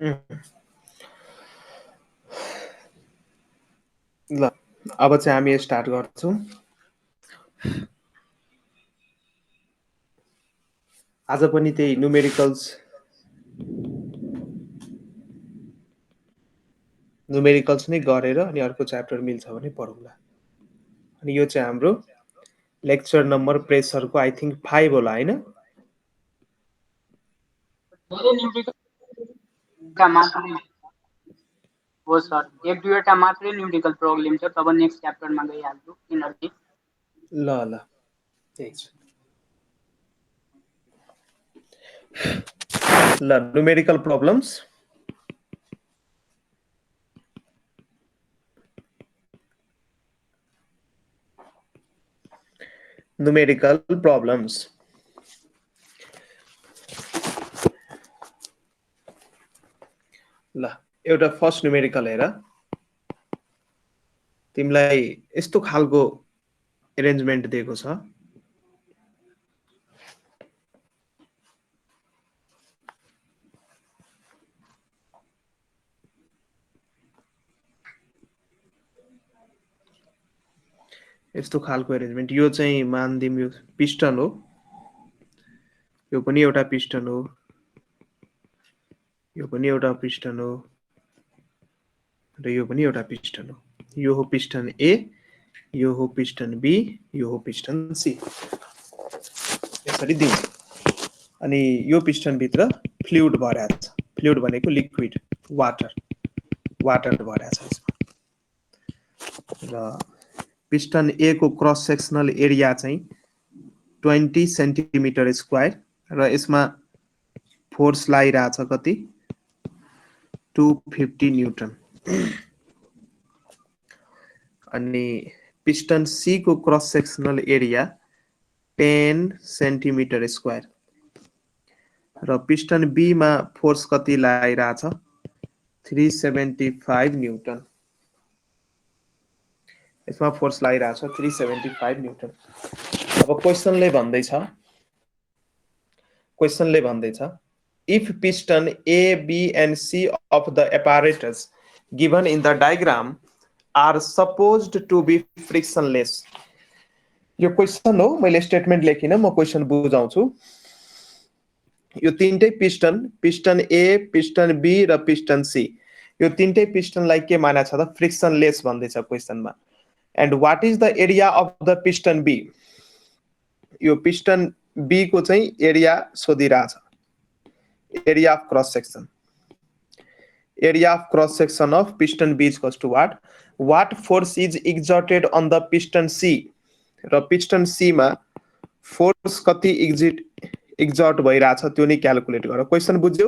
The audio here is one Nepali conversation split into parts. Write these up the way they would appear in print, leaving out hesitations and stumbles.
ल अब चाहिँ हामी स्टार्ट गर्छौं। आज पनि त्यही न्युमेरिकल्स नै गरेर अनि अर्को च्याप्टर मिल्छ भने पढौँला। अनि यो चाहिँ हाम्रो लेक्चर नम्बर प्रेसरको आई थिंक 5 होला हैन? हो सर, एक दुईवटा मात्रै न्यूमेरिकल प्रब्लम छ, तब नेक्स्ट च्याप्टरमा गइहाल्छु किनकि ल ल त्यही छ। ल न्युमेरिकल प्रब्लम्स ल एउटा फर्स्ट न्युमेरिकल हेर। तिमीलाई यस्तो खालको अरेन्जमेन्ट दिएको छ। यस्तो खालको अरेन्जमेन्ट, यो चाहिँ मानदिम यो पिस्टन हो, यो पनि एउटा पिस्टन हो, यो पनि एउटा पिस्टन हो र यो पनि एउटा पिस्टन हो। यो हो पिस्टन ए, यो हो पिस्टन बी, यो हो पिस्टन सी। यसरी दिन्छ। अनि यो पिस्टन भित्र फ्लुइड भरेको छ। फ्लुइड भनेको लिक्विड, वाटर भरेको छ यसमा। र पिस्टन ए को क्रस सेक्सनल एरिया चाहिँ 20 सेन्टिमिटर स्क्वायर र यसमा फोर्स लागिरहेछ कति 250 न्यूटन। अनि पिस्टन सी को cross sectional area 10 centimetre square र पिस्टन बी मा फोर्स कति लागिरहेछ 375 न्यूटन। यसमा फोर्स लागिरहेछ 375 न्यूटन। अब क्वेशनले भन्दैछ if piston A, B and C of the apparatus given in the diagram are supposed to be frictionless. यो क्वेशन हो, मैले स्टेटमेन्ट लेखिन, म क्वेशन बुझाउँछु। यो तीनटै पिस्टन ए, पिस्टन बी र पिस्टन सी, यो तीनटै पिस्टनलाई के मानेको छ त फ्रिक्सनलेस भन्दैछ क्वेशनमा। And what is the area of the piston B, यो पिस्टन बी को चाहिँ एरिया सोधिरहेछ। Area of cross section, area of cross section of piston B is equals to what force is exerted on the piston C र piston C मा फोर्स कति एक्जर्ट भइरहेछ त्यो नि क्याल्कुलेट गर। क्वेशन बुझ्यौ?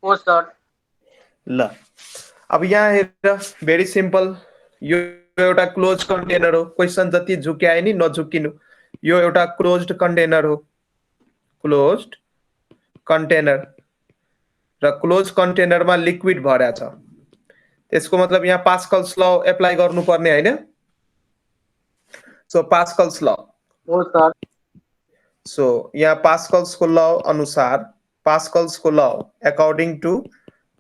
हो सर। ल अब यहाँ हेर, भेरी सिम्पल। यो एउटा क्लोज कन्टेनर हो। क्वेशन जति झुक्याए नि नझुकिनु। यो एउटा क्लोज्ड कन्टेनर हो, क्लोज्ड कन्टेनर र क्लोज कन्टेनरमा लिक्विड भरेको छ। त्यसको मतलब यहाँ पास्कल्स ल एप्लाई गर्नुपर्ने हैन? सो पास्कल्स ल, हो सर। सो यहाँ पास्कल्स को ल अनुसार, पास्कल्स को ल अकॉर्डिंग टू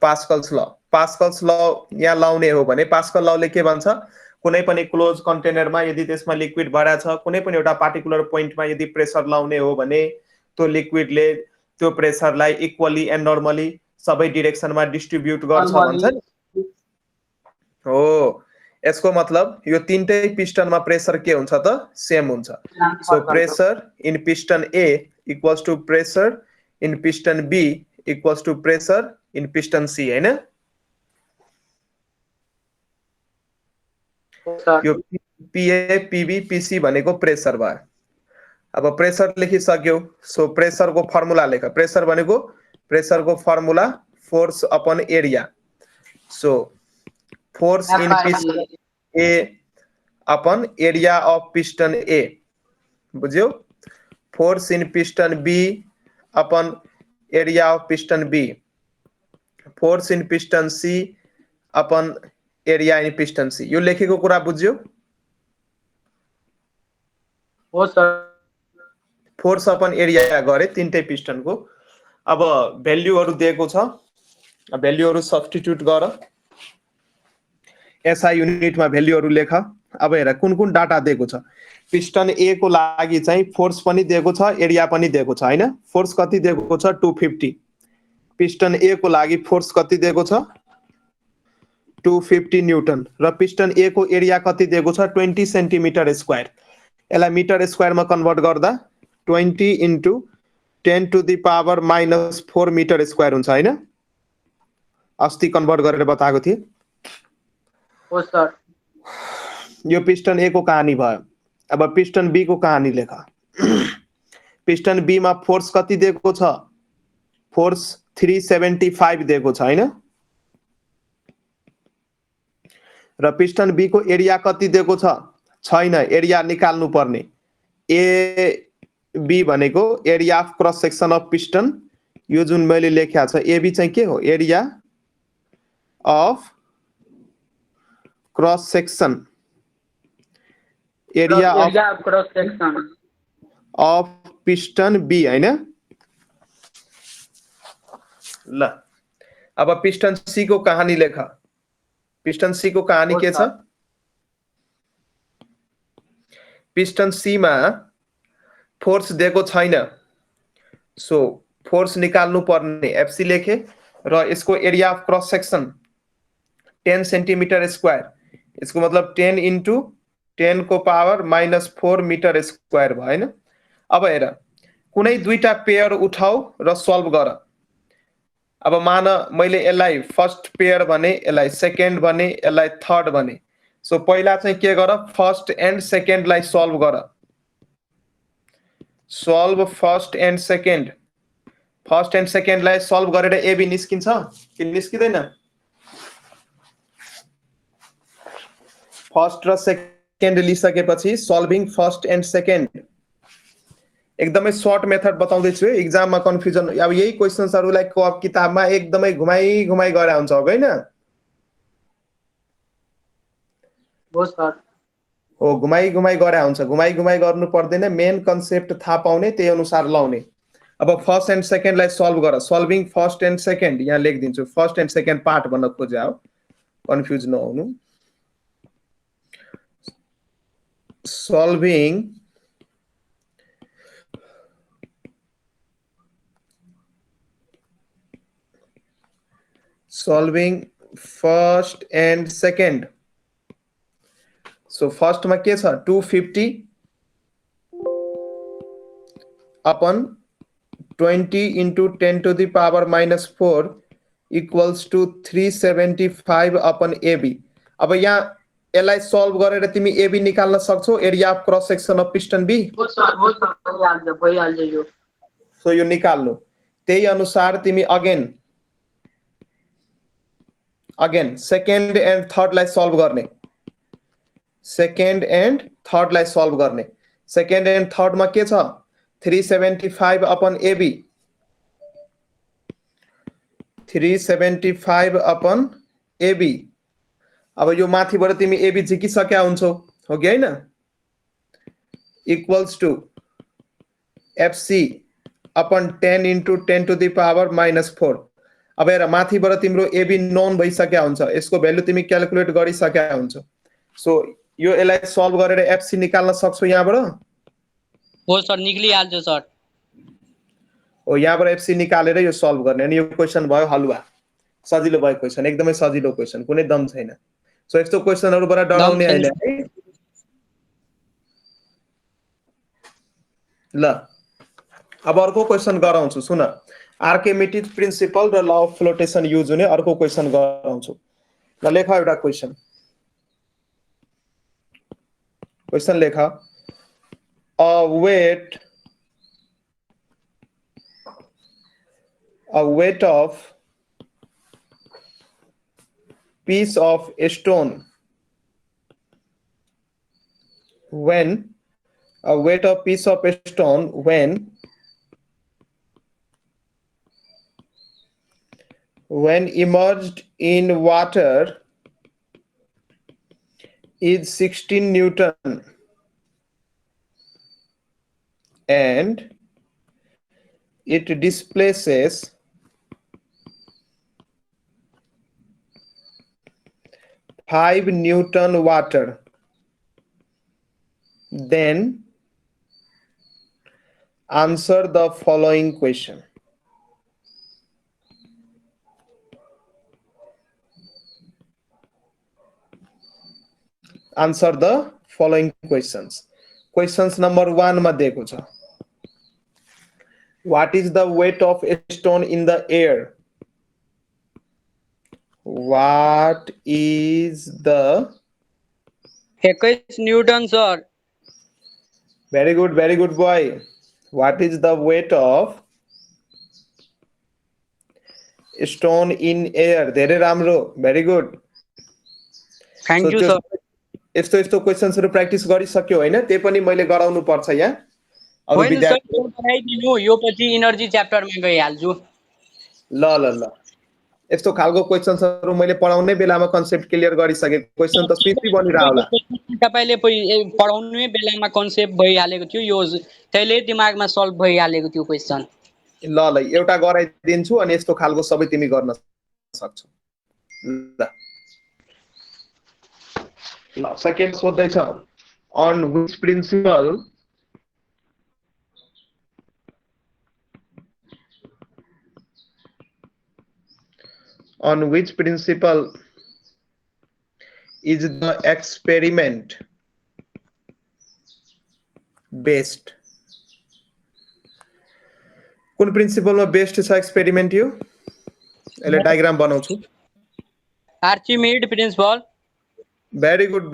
पास्कल्स ल यहाँ लाउने हो भने पास्कल लले के भन्छ, कुनै पनि क्लोज कन्टेनरमा यदि त्यसमा लिक्विड भरेको छ, कुनै पनि एउटा पार्टिकुलर पोइन्टमा यदि प्रेसर लाउने हो भने त्यो लिक्विडले त्यो प्रेसरलाई इक्वली एन्ड नर्मली सबै डिरेक्सनमा डिस्ट्रिब्युट गर्छ भन्छ नि। हो, यसको मतलब यो तीनटै पिस्टनमा प्रेसर के हुन्छ त सेम हुन्छ। So pressure in piston A equals to pressure in piston B equals to pressure in piston C हैन? यो पीए पीबी पीसी भनेको प्रेसर भयो। अब प्रेसर लेखिसक्यौ, सो प्रेसर को फर्मुला लेख। प्रेसर भनेको प्रेसर को formula force upon area. So force in piston A upon area of piston A, बुझ्यौ? Force in piston B upon area of piston B, force in piston C upon area in piston C. यो लेखेको कुरा बुझ्यौ? हो सर। फोर्स अपन एरिया गरे तीनटै पिस्टन को। अब भ्याल्युहरु दिएको छ, भ्याल्युहरु सब्स्टिट्युट गर, एसआई युनिटमा भ्याल्युहरु लेख। अब हेर कुन कुन डाटा दिएको छ। पिस्टन ए को लागि चाहिँ फोर्स पनि दिएको छ, एरिया पनि दिएको छ हैन। फोर्स कति दिएको छ 250। पिस्टन ए को लागि फोर्स कति दिएको छ 250 न्यूटन र पिस्टन ए को एरिया कति दिएको छ 20 सेन्टिमिटर स्क्वायर। यसलाई मिटर स्क्वायरमा कन्भर्ट गर्दा 20 into 10 to the power -4 metre square हुन्छ हैन। अस्ति कन्भर्ट गरेर बताएको थिए। हो सर। यो पिस्टन ए को कहानी भयो। अब पिस्टन बी को कहानी लेख। पिस्टन बी मा फोर्स कति दिएको छ, फोर्स 375 दिएको छ हैन। र पिस्टन बी को एरिया कति दिएको छ छैन, एरिया निकाल्नु पर्ने। ए बी भनेको area of cross section of piston, यो जुन मैले लेखेको छ एबी चाहिँ के हो, area of cross section, area of cross section of piston B हैन। ल अब पिस्टन सी को कहानी लेख। पिस्टन सी को कहानी के छ, पिस्टन सी मा फोर्स दिएको छैन, सो फोर्स निकाल्नु पर्ने एफसी लेखे र यसको area of cross section 10 centimetre square, यसको मतलब 10 into 10 को पावर -4 मिटर स्क्वायर भयो हैन। अब हेर कुनै दुईटा पेयर उठाऊ र सल्भ गर। अब मान मैले यसलाई फर्स्ट पेयर भने, यसलाई सेकेन्ड भने, यसलाई थर्ड भने, सो पहिला चाहिँ के गर, फर्स्ट एन्ड सेकेन्डलाई सल्भ गर। Solve first and second. First and सेकेन्डलाई सल्भ गरेर एबी निस्किन्छ कि निस्किदैन? फर्स्ट र सेकेन्ड लिइसकेपछि सल्भिङ फर्स्ट एन्ड सेकेन्ड एकदमै सर्ट मेथड बताउँदैछु है, एक्जाममा कन्फ्युजन। अब यही क्वेसन्सहरुलाई किताबमा एकदमै घुमाई घुमाई गरे हुन्छ हैन। हो सर। हो घुमाई घुमाई गरे हुन्छ, घुमाई घुमाई गर्नु पर्दैन, मेन कन्सेप्ट थाहा पाउने त्यही अनुसार लाउने। अब फर्स्ट एन्ड सेकेन्डलाई सल्भ गर। सल्भिङ फर्स्ट एन्ड सेकेन्ड यहाँ लेखिदिन्छु, फर्स्ट एन्ड सेकेन्ड पार्ट भन्न खोजे हो, कन्फ्युज नहुनु। solving first and second. So first मा के छ 250 upon 20 into 10 to the power -4 equals to 375 upon AB। अब यहाँ यसलाई सल्भ गरेर तिमी एबी निकाल्न सक्छौ, area of cross section of piston B. हो सर भइहाल्छ यो। सो यो निकाल्नु, त्यही अनुसार तिमी अगेन सेकेन्ड एन्ड थर्डलाई सल्भ गर्ने। सेकेन्ड एन्ड थर्डलाई सल्भ गर्ने। सेकेन्ड एन्ड थर्डमा के छ 375 अपन एबी, 375 अपन एबी। अब यो माथिबाट तिमी एबी झिकिसक्या हुन्छौ, हो कि हैन? Equals to FC upon 10 into 10 to the power -4। अब हेर माथिबाट तिम्रो एबी नोन भइसक्या हुन्छ, यसको भ्यालु तिमी क्याल्कुलेट गरिसक्या हुन्छ। सो यो यसलाई सल्भ गरेर एफसी निकाल्न सक्छौ यहाँबाट। हो सर निक्लिहाल्छ सर। हो यहाँबाट एफसी निकालेर यो सल्भ गर्ने, अनि यो क्वेशन भयो हलुवा। सजिलो भयो क्वेशन, एकदमै सजिलो क्वेशन, कुनै दम छैन। सो यस्तो क्वेशनहरुबाट डराउने हैन है। ल अब अर्को क्वेशन गराउँछु, सुन। आर्किमिडीज प्रिन्सिपल र ल अफ फ्लोटेसन युज हुने अर्को क्वेशन गराउँछु। ल लेख एउटा क्वेशन। क्वेशन लेख। A weight of piece of stone when a weight of piece of stone when immersed in water is 16 Newton and it displaces 5 Newton water, then answer the following question. Answer the following questions. Questions number 1 मा दिएको छ. What is the weight of a stone in the air? What is the 21 Newton sir. very good boy. What is the weight of stone in air? धेरै राम्रो, very good. Thank you sir. यस्तो क्वेशन्सहरु प्र्याक्टिस गरिसक्यो हैन? त्यही पनि मैले गराउनु पर्छ यहाँ. अरु होइन सर, विद्यार्थी यो बनाइदिनु, यो पछि इनर्जी च्याप्टरमा गइहाल्छु. ल यस्तो खालको क्वेशन्सहरु मैले पढाउने बेलामा कन्सेप्ट क्लियर गरिसके. क्वेशन त स्विचै बनिरा होला. तपाईले पढाउनुमै बेलामा कन्सेप्ट भइहालेको थियो, यो त्यसले दिमागमा सल्भ भइहालेको थियो क्वेशन. ल एउटा गराइदिन्छु अनि यस्तो खालको सबै तिमी गर्न सक्छौ. ल सेकेन्ड सोध्दै छ. On which principle is the experiment based? कुन प्रिन्सिपलमा बेस्ड छ एक्सपेरिमेन्ट यो? यसले डायग्राम बनाउँछु. आर्चिमेड principal. Very good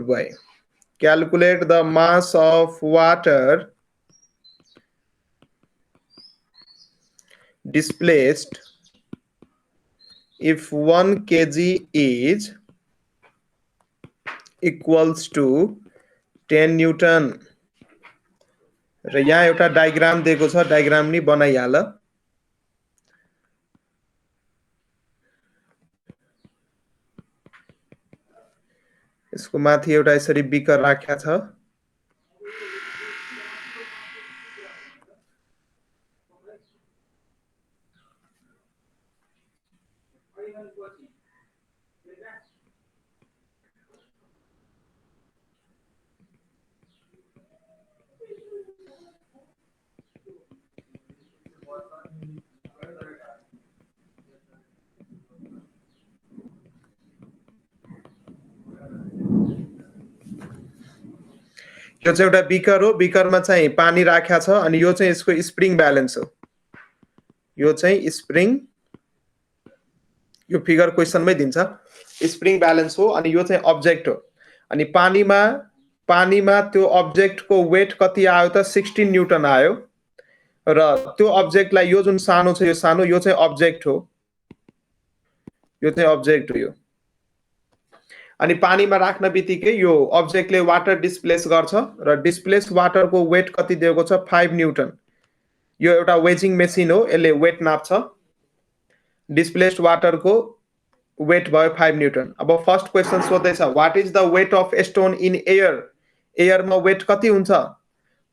boy. Calculate the mass of water displaced if 1 kg is equals to 10 Newton. र यहाँ एउटा डायग्राम दिएको छ, डायग्राम नि बनाइहाल. यसको माथि एउटा यसरी बिकर राख्या छ. यो चाहिँ एउटा बिकर हो. बिकरमा चाहिँ पानी राख्या छ अनि यो चाहिँ यसको स्प्रिङ ब्यालेन्स हो. यो चाहिँ स्प्रिङ, यो फिगर क्वेशनमै दिन्छ. स्प्रिङ ब्यालेन्स हो अनि यो चाहिँ अब्जेक्ट हो. अनि पानीमा त्यो अब्जेक्टको वेट कति आयो त 16 न्यूटन आयो. र त्यो अब्जेक्टलाई यो जुन सानो छ, यो सानो, यो चाहिँ अब्जेक्ट हो. यो चाहिँ अब्जेक्ट हो यो. अनि पानीमा राख्न बित्तिकै यो अब्जेक्टले वाटर डिस्प्लेस गर्छ र डिस्प्लेस वाटरको वेट कति दिएको छ 5 न्यूटन. यो एउटा वेजिङ मेसिन हो, यसले वेट नाप्छ. डिस्प्लेस्ड वाटरको वेट भयो 5 न्यूटन. अब फर्स्ट क्वेशन सोध्दैछ, what is the weight of stone in air? एयरमा वेट कति हुन्छ?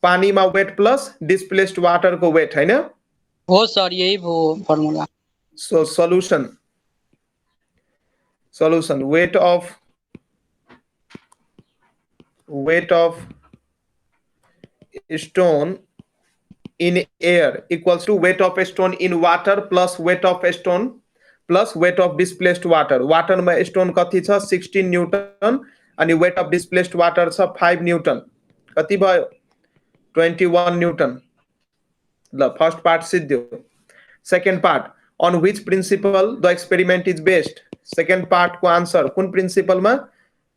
पानीमा वेट प्लस डिस्प्लेस्ड वाटरको वेट, हैन? हो सर, यही हो formula. So solution weight of stone in air equals to weight of stone in water plus weight of stone plus weight of displaced water. Water मा stone कति छ 16 न्यूटन अनि weight of displaced water छ 5 न्यूटन. कति भयो 21 न्यूटन. ल फर्स्ट पार्ट सिद्धियो. Second part, on which principle the experiment is based? Second part को आन्सर कुन प्रिन्सिपलमा?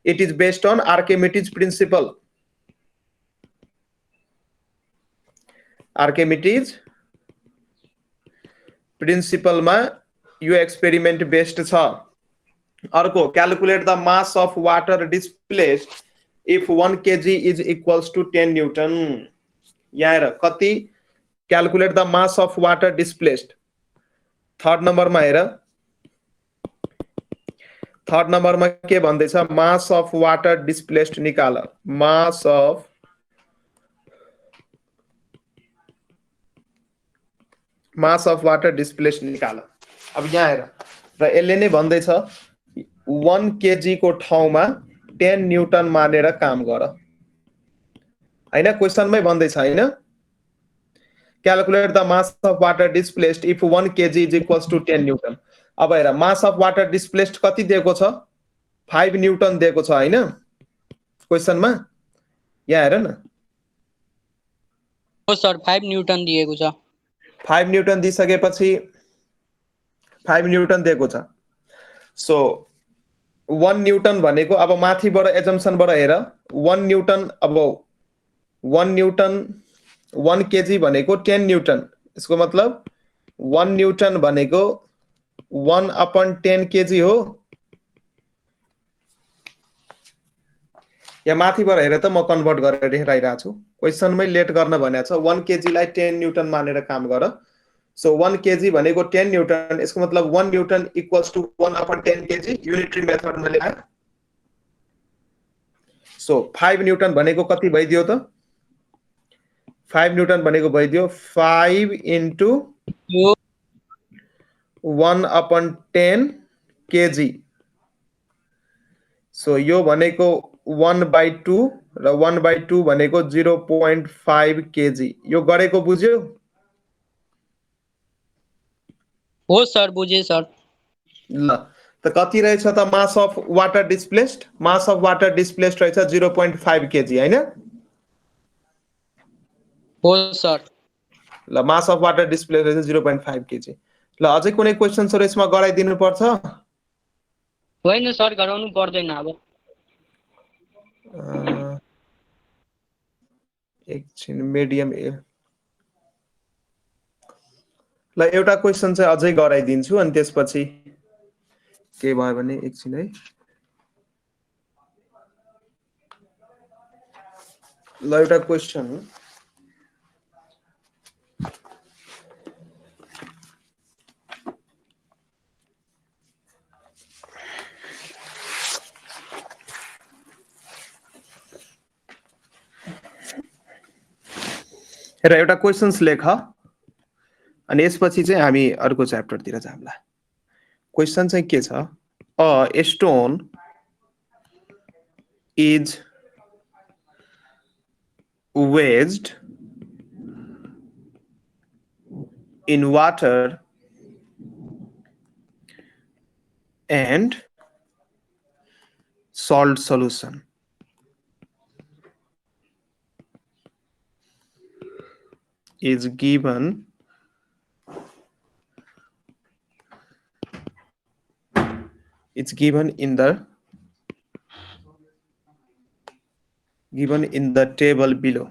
It is based on Archimedes principle. Archimedes principle मा यो एक्सपेरिमेन्ट बेस्ड छ. अर्को, calculate the mass of water displaced if 1 kg is equals to 10 Newton. यहाँ हेर कति calculate the mass of water displaced. Third नम्बरमा हेर, थर्ड नम्बरमा के भन्दैछ? मास अफ वाटर डिस्प्लेस्ड निकाल. मास अफ वाटर डिस्प्लेस्ड निकाल। अब यहाँ हेर र यसले नै भन्दैछ 1 kg को ठाउँमा 10 न्यूटन मानेर काम गर हैन, क्वेशनमै भन्दैछ हैन। Calculate the mass of water displaced if 1 kg is equals to 10 newton. अब हेर मास अफ वाटर डिस्प्लेस्ड कति दिएको छ, 5 न्यूटन दिएको छ हैन क्वेशनमा। यहाँ हेर न, हो सर 5 न्यूटन दिएको छ। 5 न्यूटन दिइसकेपछि 5 न्यूटन दिएको छ। सो 1 न्यूटन भनेको अब माथिबाट एजम्पसनबाट हेर 1 न्यूटन, अब 1 न्यूटन 1 केजी भनेको 10 न्यूटन। यसको मतलब 1 न्यूटन भनेको 1/10 केजी हो। यहाँ माथिबाट हेर त म कन्भर्ट गरेर देखाइरहेको छु। क्वेशनमै लेट गर्न भनेको छ 1 केजीलाई 10 न्यूटन मानेर काम गर। सो 1 केजी भनेको 10 न्यूटन, यसको मतलब 1 newton equals to 1/10 KG unitary मेथडमा लेख। सो 5 न्यूटन भनेको कति भइदियो त, 5 न्यूटन भनेको भइदियो 5 इन्टु यो 1/10 केजी। सो यो भनेको 1/2 र 1/2 भनेको 0.5 केजी। यो गरेको बुझ्यो? हो सर बुझे सर। ल त कति रहेछ त मास of water displaced? Mass of water displaced रहेछ 0.5 केजी हैन। हो सर। ल मास अफ वाटर डिस्प्लेस्ड रहेछ 0.5 केजी। ल अझै कुनै क्वेशन्सहरु यसमा गराइदिनु पर्छ? होइन सर गराउनु पर्दैन अब। एकछिन मिडियम ए। ल एउटा क्वेशन चाहिँ अझै गराइदिन्छु अनि त्यसपछि के भयो भने एकछिन है। ल एउटा क्वेशन र एउटा क्वेशन्स लेख अनि यसपछि चाहिँ हामी अर्को च्याप्टरतिर जाउँला। क्वेशन चाहिँ के छ, a stone is wedged in water and salt solution. Is given it's given in the table below.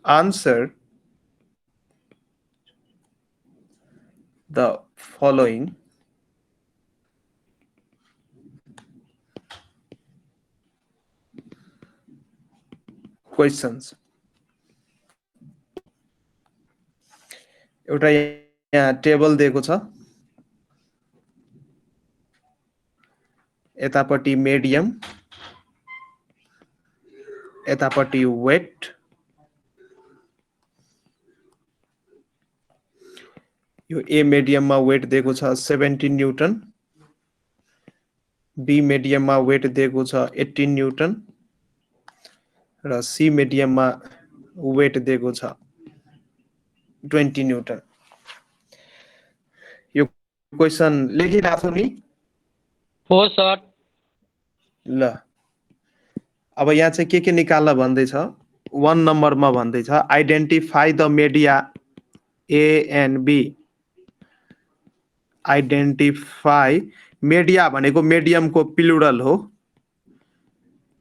Answer the following questions. एउटा यहाँ टेबल दिएको छ, यतापट्टि मिडियम, यतापट्टि वेट, यो ए मिडियममा वेट दिएको छ 17 न्यूटन, बी मिडियममा वेट दिएको छ 18 न्यूटन र सी मिडियममा वेट दिएको छ 20 न्यूटन। यो क्वेशन लेखिराख्छु नि। हो सर। ल अब यहाँ चाहिँ के निकाल्न भन्दैछ, 1 नम्बरमा भन्दैछ identify the media A and B. Identify media भनेको मिडियमको प्लुरल हो,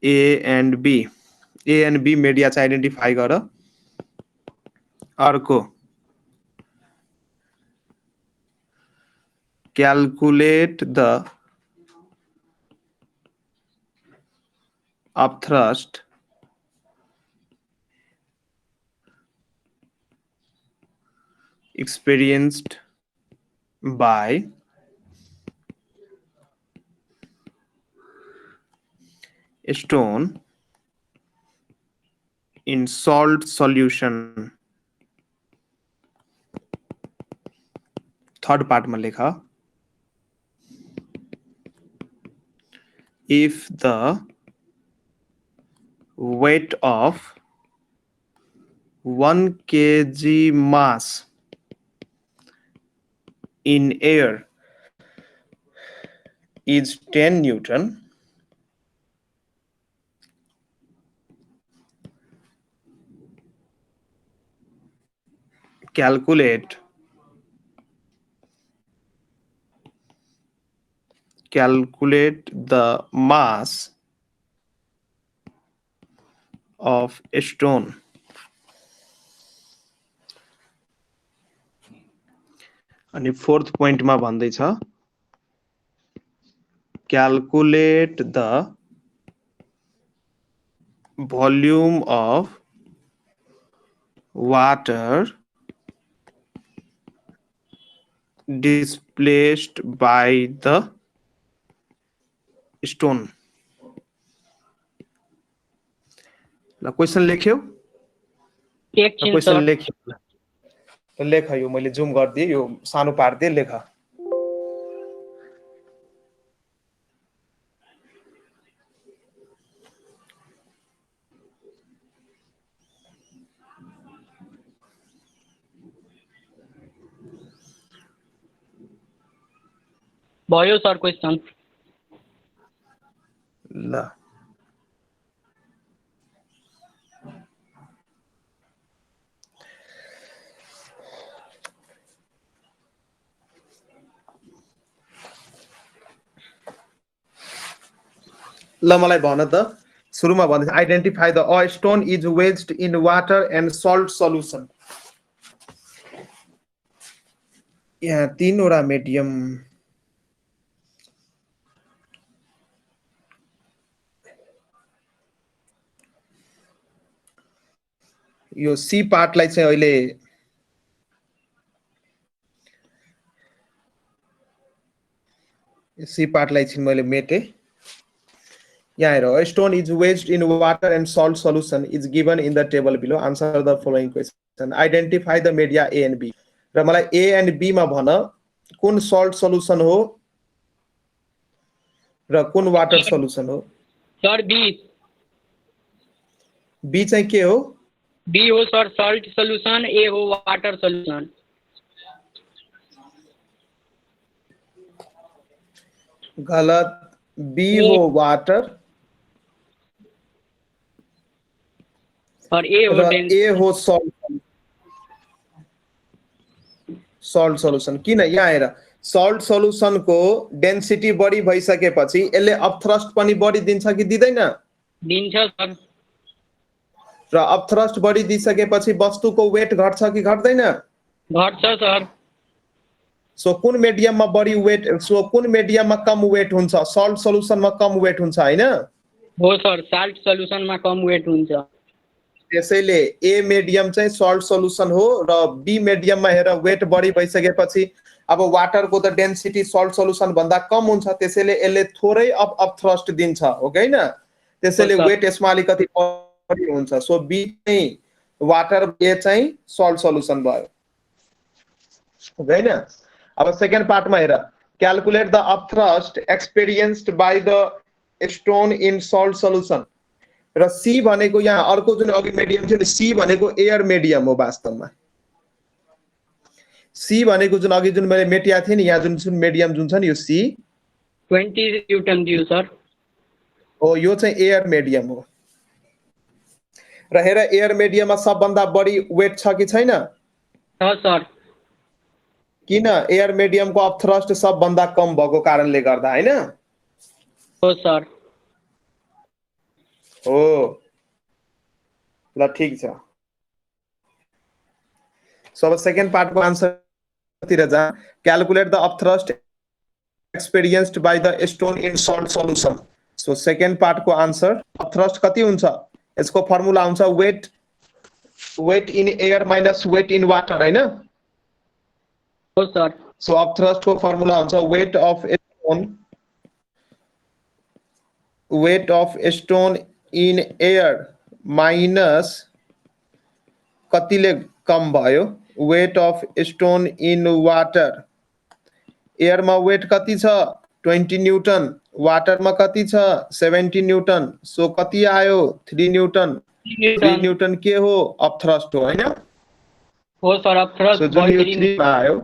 A and B. A and B media चाहिँ आइडेन्टिफाई गर। अर्को calculate the upthrust experienced by a stone in salt solution. Third part में लेखा if the weight of 1 kg mass in air is 10 Newton, calculate the mass of a stone. अनि फोर्थ point मा भन्दै छ calculate the volume of water displaced by the stone. ल क्वेशन लेख्यो एकछिन क्वेशन सर लेख्यो त लेख यो मैले जुम गर्दिए यो सानो पार्दिए लेख भयो सर क्वेशन ल ल मलाई भन त सुरुमा भन्दै identify the a stone is weighed in water and salt solution यहाँ तीनवटा मिडियम यो सी पार्टलाई चाहिँ अहिले सी पार्टलाई चाहिँ मैले मेटे यहाँ हेर a stone is wedged in water and salt solution is given in the table below. Answer the following question. Identify the media A and B. र मलाई A and B मा भन कुन salt solution हो र कुन वाटर solution हो सर बी B चाहिँ के हो बी हो सर सल्ट सोल्युसन ए हो वाटर सोल्युसन गलत B हो वाटर और ए हो र A हो सल्ट सोल्युसन किन यहाँ हेर सल्ट सोल्युसन को डेन्सिटी बढी भइसकेपछि यसले अपथ्रस्ट पनि बढी दिन्छ कि दिदैन दिन्छ सर र अपथ्रस्ट बढी दिइसकेपछि वस्तुको वेट घट्छ कि घट्दैन घट्छ सर सो कुन मिडियममा बढी वेट सो कुन मिडियममा कम वेट हुन्छ सल्ट सोल्युसनमा कम वेट हुन्छ हैन हो सर सल्ट सोल्युसनमा कम वेट हुन्छ त्यसैले ए मिडियम चाहिँ सल्ट सोल्युसन हो र बी मिडियममा हेर वेट बढी भइसकेपछि अब वाटरको त डेन्सिटी सल्ट सोल्युसन भन्दा कम हुन्छ त्यसैले यसले थोरै अप थ्रस्ट दिन्छ हो हैन त्यसैले वेट यसमा अलिकति बढी हुन्छ सो बी चाहिँ वाटर ए चाहिँ सल्ट सोल्युसन भयो हो हैन अब सेकेन्ड पार्टमा हेर calculate the upthrust experienced by the stone in salt solution र सी भनेको यहाँ अर्को जुन अघि मिडियम थियो नि सी भनेको एयर मिडियम हो वास्तवमा सी भनेको जुन अघि जुन मैले मेटिया थिए नि यहाँ जुन मिडियम जुन छ नि यो सी 20 न्यूटन दियो सर हो यो चाहिँ एयर मिडियम हो र हेर एयर मिडियममा सबभन्दा बढी वेट छ कि छैन छ सर किन एयर मिडियमको अपथ्रस्ट सबभन्दा कम भएको कारणले गर्दा हैन हो सर हो ल ठीक छ सो अब सेकेन्ड पार्ट को आन्सर तिर जा calculate the upthrust experienced by the stone in salt solution so second part को आन्सर अपथ्रस्ट कति हुन्छ यसको फर्मुला हुन्छ weight in air minus weight in water हैन हो सर सो अपथ्रस्ट को फर्मुला हुन्छ weight of stone in air minus कतिले कम भयो weight of stone in water एयरमा वेट कति छ 20 न्यूटन वाटरमा कति छ 70 न्यूटन सो कति आयो 3 न्यूटन 3 न्यूटन के हो अप थ्रस्ट हो हैन हो सर अप थ्रस्ट सो जुन यो 3 मा आयो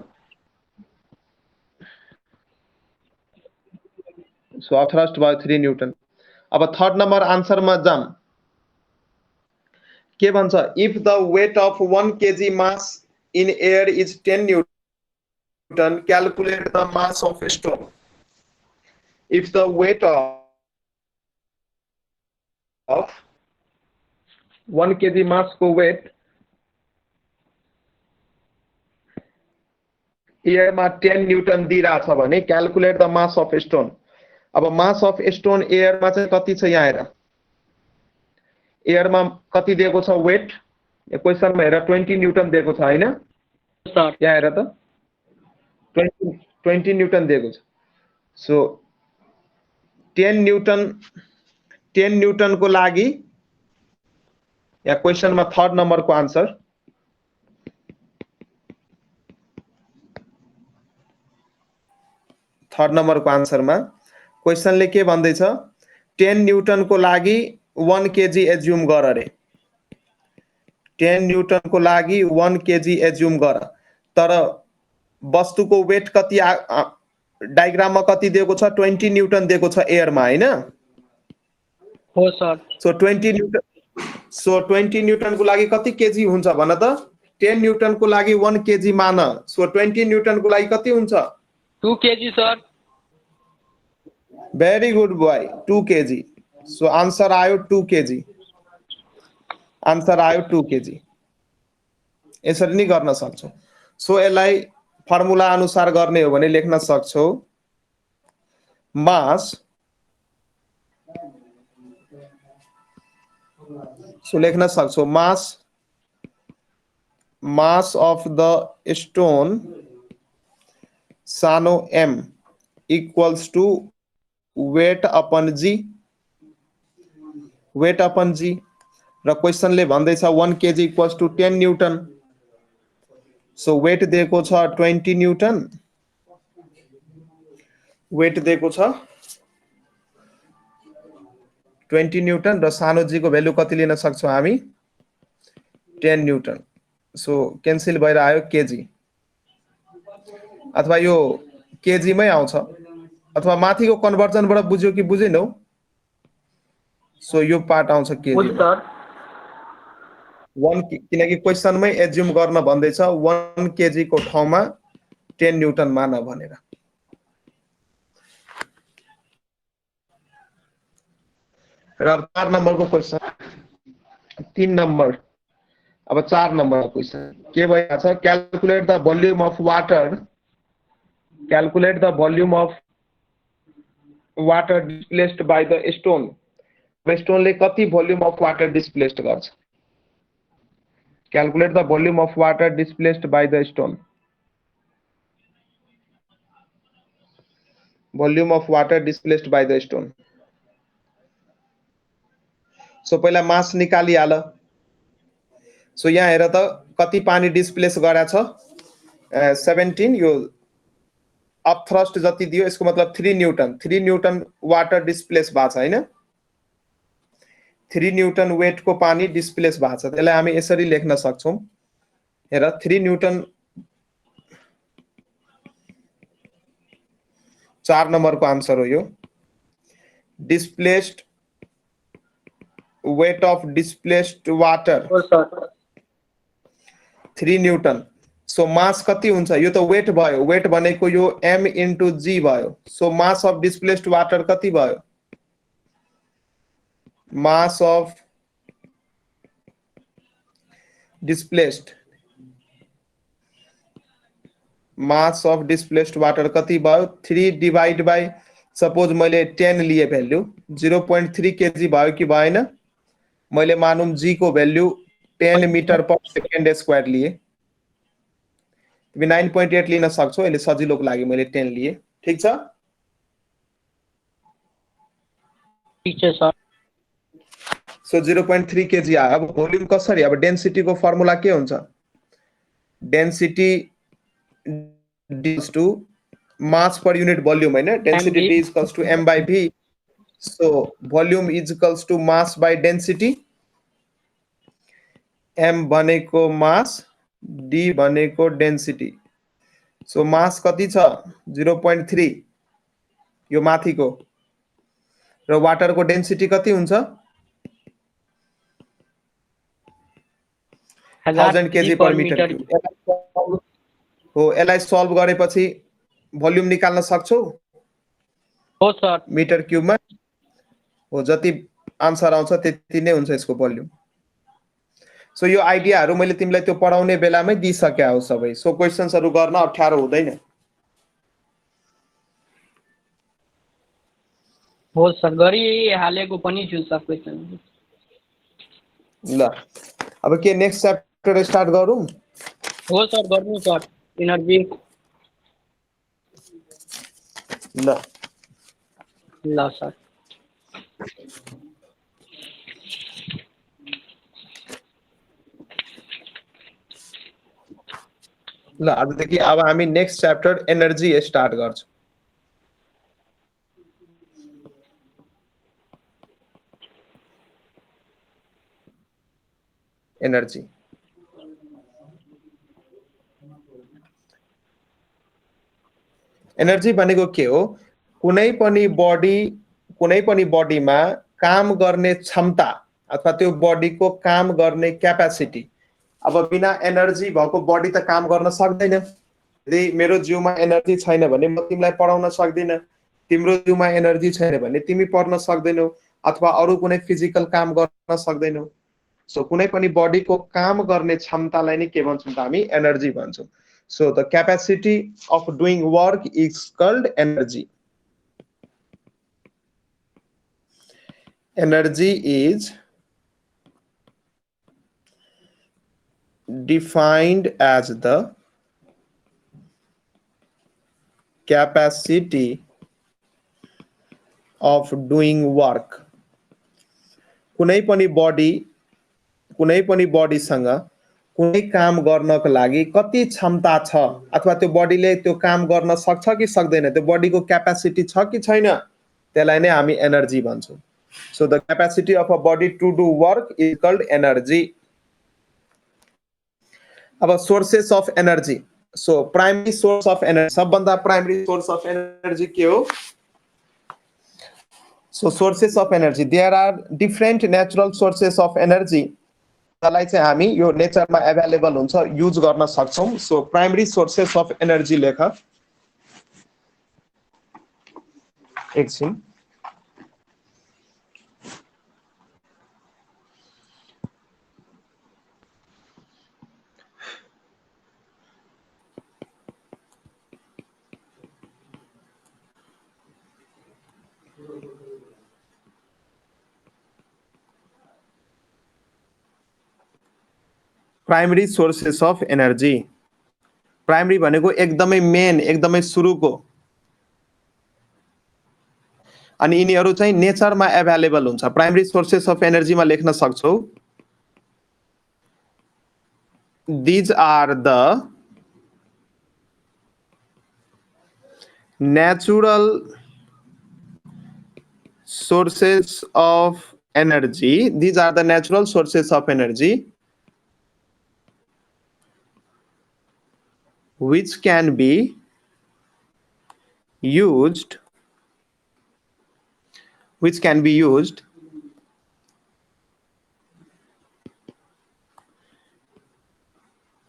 सो अप थ्रस्ट भयो 3 न्यूटन अब थर्ड नम्बर आन्सरमा जाम के भन्छ if the weight of 1 kg mass in air is 10 newton calculate the mass of stone if the weight of 1 kg mass को weight एयर मा 10 न्यूटन दिइरा छ भने calculate the mass of stone अब मास अफ स्टोन एयर मा चाहिँ कति छ यहाँ हेर एयर मा कति दिएको छ वेट यो क्वेशनमा हेर 20 न्यूटन दिएको छ हैन सर यहाँ हेर त 20 न्यूटन दिएको छ सो 10 न्यूटन को लागि या क्वेशन में थर्ड नंबर को आंसर थर्ड नंबर को आंसर में क्वेशन ले के भन्दै छ 10 न्यूटन को लागि 1 kg एज्युम गर रे 10 न्यूटन को लागि 1 kg एज्युम गर तर वस्तु को वेट कति डायग्राम में कति दिएको छ 20 न्यूटन दिएको छ एयर मा हैन हो सर सो 20 न्यूटन को लागि कति केजी हुन्छ भन त 10 न्यूटन को लागि 1 केजी मान सो 20 न्यूटन को लागि कति हुन्छ 2 kg sir very good boy 2 KG so answer आयो 2 केजी आंसर आयो 2 केजी यसरी नै गर्न सक्छौ सो यसलाई फर्मुला अनुसार गर्ने हो भने लेख्न सक्छौ मास सो लेख्न सक्छौ मास अफ द स्टोन सानो m equals to weight upon g र क्वेशनले भन्दै छ 1 kg equals to 10 newton so weight दिएको छ 20 न्यूटन वेट दिएको छ 20 न्यूटन र सानो जी को भ्यालु कति लिन सक्छौं हामी 10 न्यूटन सो क्यान्सल भएर आयो केजी अथवा यो केजी मै आउँछ अथवा माथिको कन्भर्जनबाट बुझ्यो कि बुझेनौ सो यो पार्ट आउँछ केजी 1 किनकि क्वेशनमै एज्युम गर्न भन्दै छ 1 केजी को ठाउँमा 10 न्यूटन मान भनेर र 4 नम्बर को क्वेशन 3 नम्बर अब 4 नम्बर को क्वेशन के भइरहेछ calculate the volume of water displaced by the stone स्टोनले कति भोल्युम अफ वाटर डिस्प्लेस्ड गर्छ Calculate the volume of water displaced by the stone. Volume of water displaced by the stone. So पहिला मास निकाली हाल सो यहाँ हेर त कति पानी डिस्प्लेस गरेछ 17 यो अप थ्रस्ट जति दियो यसको मतलब 3 न्यूटन वाटर डिस्प्लेस भएको छ हैन 3 न्यूटन वेट को पानी डिस्प्लेस भएको छ त्यसलाई हामी यसरी लेख्न सक्छौं हेर 3 न्यूटन 4 नम्बर को आन्सर हो यो displaced weight of displaced water 3 newton so mass कति हुन्छ यो त वेट भयो वेट भनेको यो m into g भयो so mass of displaced water कति भयो mass of displaced water कति भयो 3 डिवाइड बाइ सपोज मैले 10 लिए भ्यालु 0.3 kg भयो कि भएन मैले मानौं g को value 10 metre per second square लिए तिमी 9.8 लिन सक्छौ अहिले सजिलोको लागि मैले 10 लिए ठीक छ ठीक छ सर सो 0.3 केजी आयो। अब भोल्युम कसरी, अब डेन्सिटीको फर्मुला के हुन्छ, density to mass per unit volume हैन, density MV D equals to M by V। So volume is equals to mass by density, M भनेको मास, D भनेको डेन्सिटी। सो मास कति छ 0.3 यो माथिको, र वाटरको डेन्सिटी कति हुन्छ 1000 केजी पर मिटर क्युब हो। यसलाई सल्भ गरेपछि भोल्युम निकाल्न सक्छौ हो सर। मिटर क्युबमा हो, जति आन्सर आउँछ त्यति नै हुन्छ यसको भोल्युम। सो यो आइडियाहरू मैले तिमीलाई त्यो पढाउने बेलामै दिइसकेँ हो सबै। सो क्वेसन्सहरू गर्न अप्ठ्यारो हुँदैन। हो सर, गरिहालेको पनि छु सर क्वेसन। ल अब के नेक्स्ट च्याप्टर स्टार्ट गरौँ? हो सर, गर्नु सर। इनर्जी ल ल सर। ल आजदेखि अब हामी नेक्स्ट च्याप्टर एनर्जी स्टार्ट गर्छौँ। एनर्जी एनर्जी भनेको के हो, कुनै पनि बडीमा काम गर्ने क्षमता अथवा त्यो बडीको काम गर्ने क्यापासिटी। अब बिना एनर्जी भएको बडी त काम गर्न सक्दैन। यदि मेरो जिउमा एनर्जी छैन भने म तिमीलाई पढाउन सक्दिनँ, तिम्रो जिउमा एनर्जी छैन भने तिमी पढ्न सक्दैनौ अथवा अरू कुनै फिजिकल काम गर्न सक्दैनौ। सो कुनै पनि बडीको काम गर्ने क्षमतालाई नै के भन्छौँ त हामी एनर्जी भन्छौँ। So the capacity of doing work is called energy. Energy is defined as the capacity of doing work. कुनै पनि बडीसँग कुनै काम गर्नको लागि कति क्षमता छ अथवा त्यो बडीले त्यो काम गर्न सक्छ कि सक्दैन, त्यो बडीको क्यापासिटी छ कि छैन, त्यसलाई नै हामी एनर्जी भन्छौँ। So the capacity of a body to do work is called energy. अब sources of energy. So primary source of energy, सबभन्दा प्राइमरी सोर्स अफ एनर्जी के हो? So sources of energy, there are different natural sources of energy. त्यसलाई चाहिँ हामी यो नेचरमा एभाइलेबल हुन्छ, युज गर्न सक्छौँ। So primary sources of energy लेख एकछिन। Primary sources of energy, primary भनेको एकदमै मेन, एकदमै सुरुको, अनि यिनीहरू चाहिँ नेचरमा एभाइलेबल हुन्छ। प्राइमरी सोर्सेस अफ एनर्जीमा लेख्न सक्छौ, these are the natural sources of energy. These are the natural sources of energy which can be used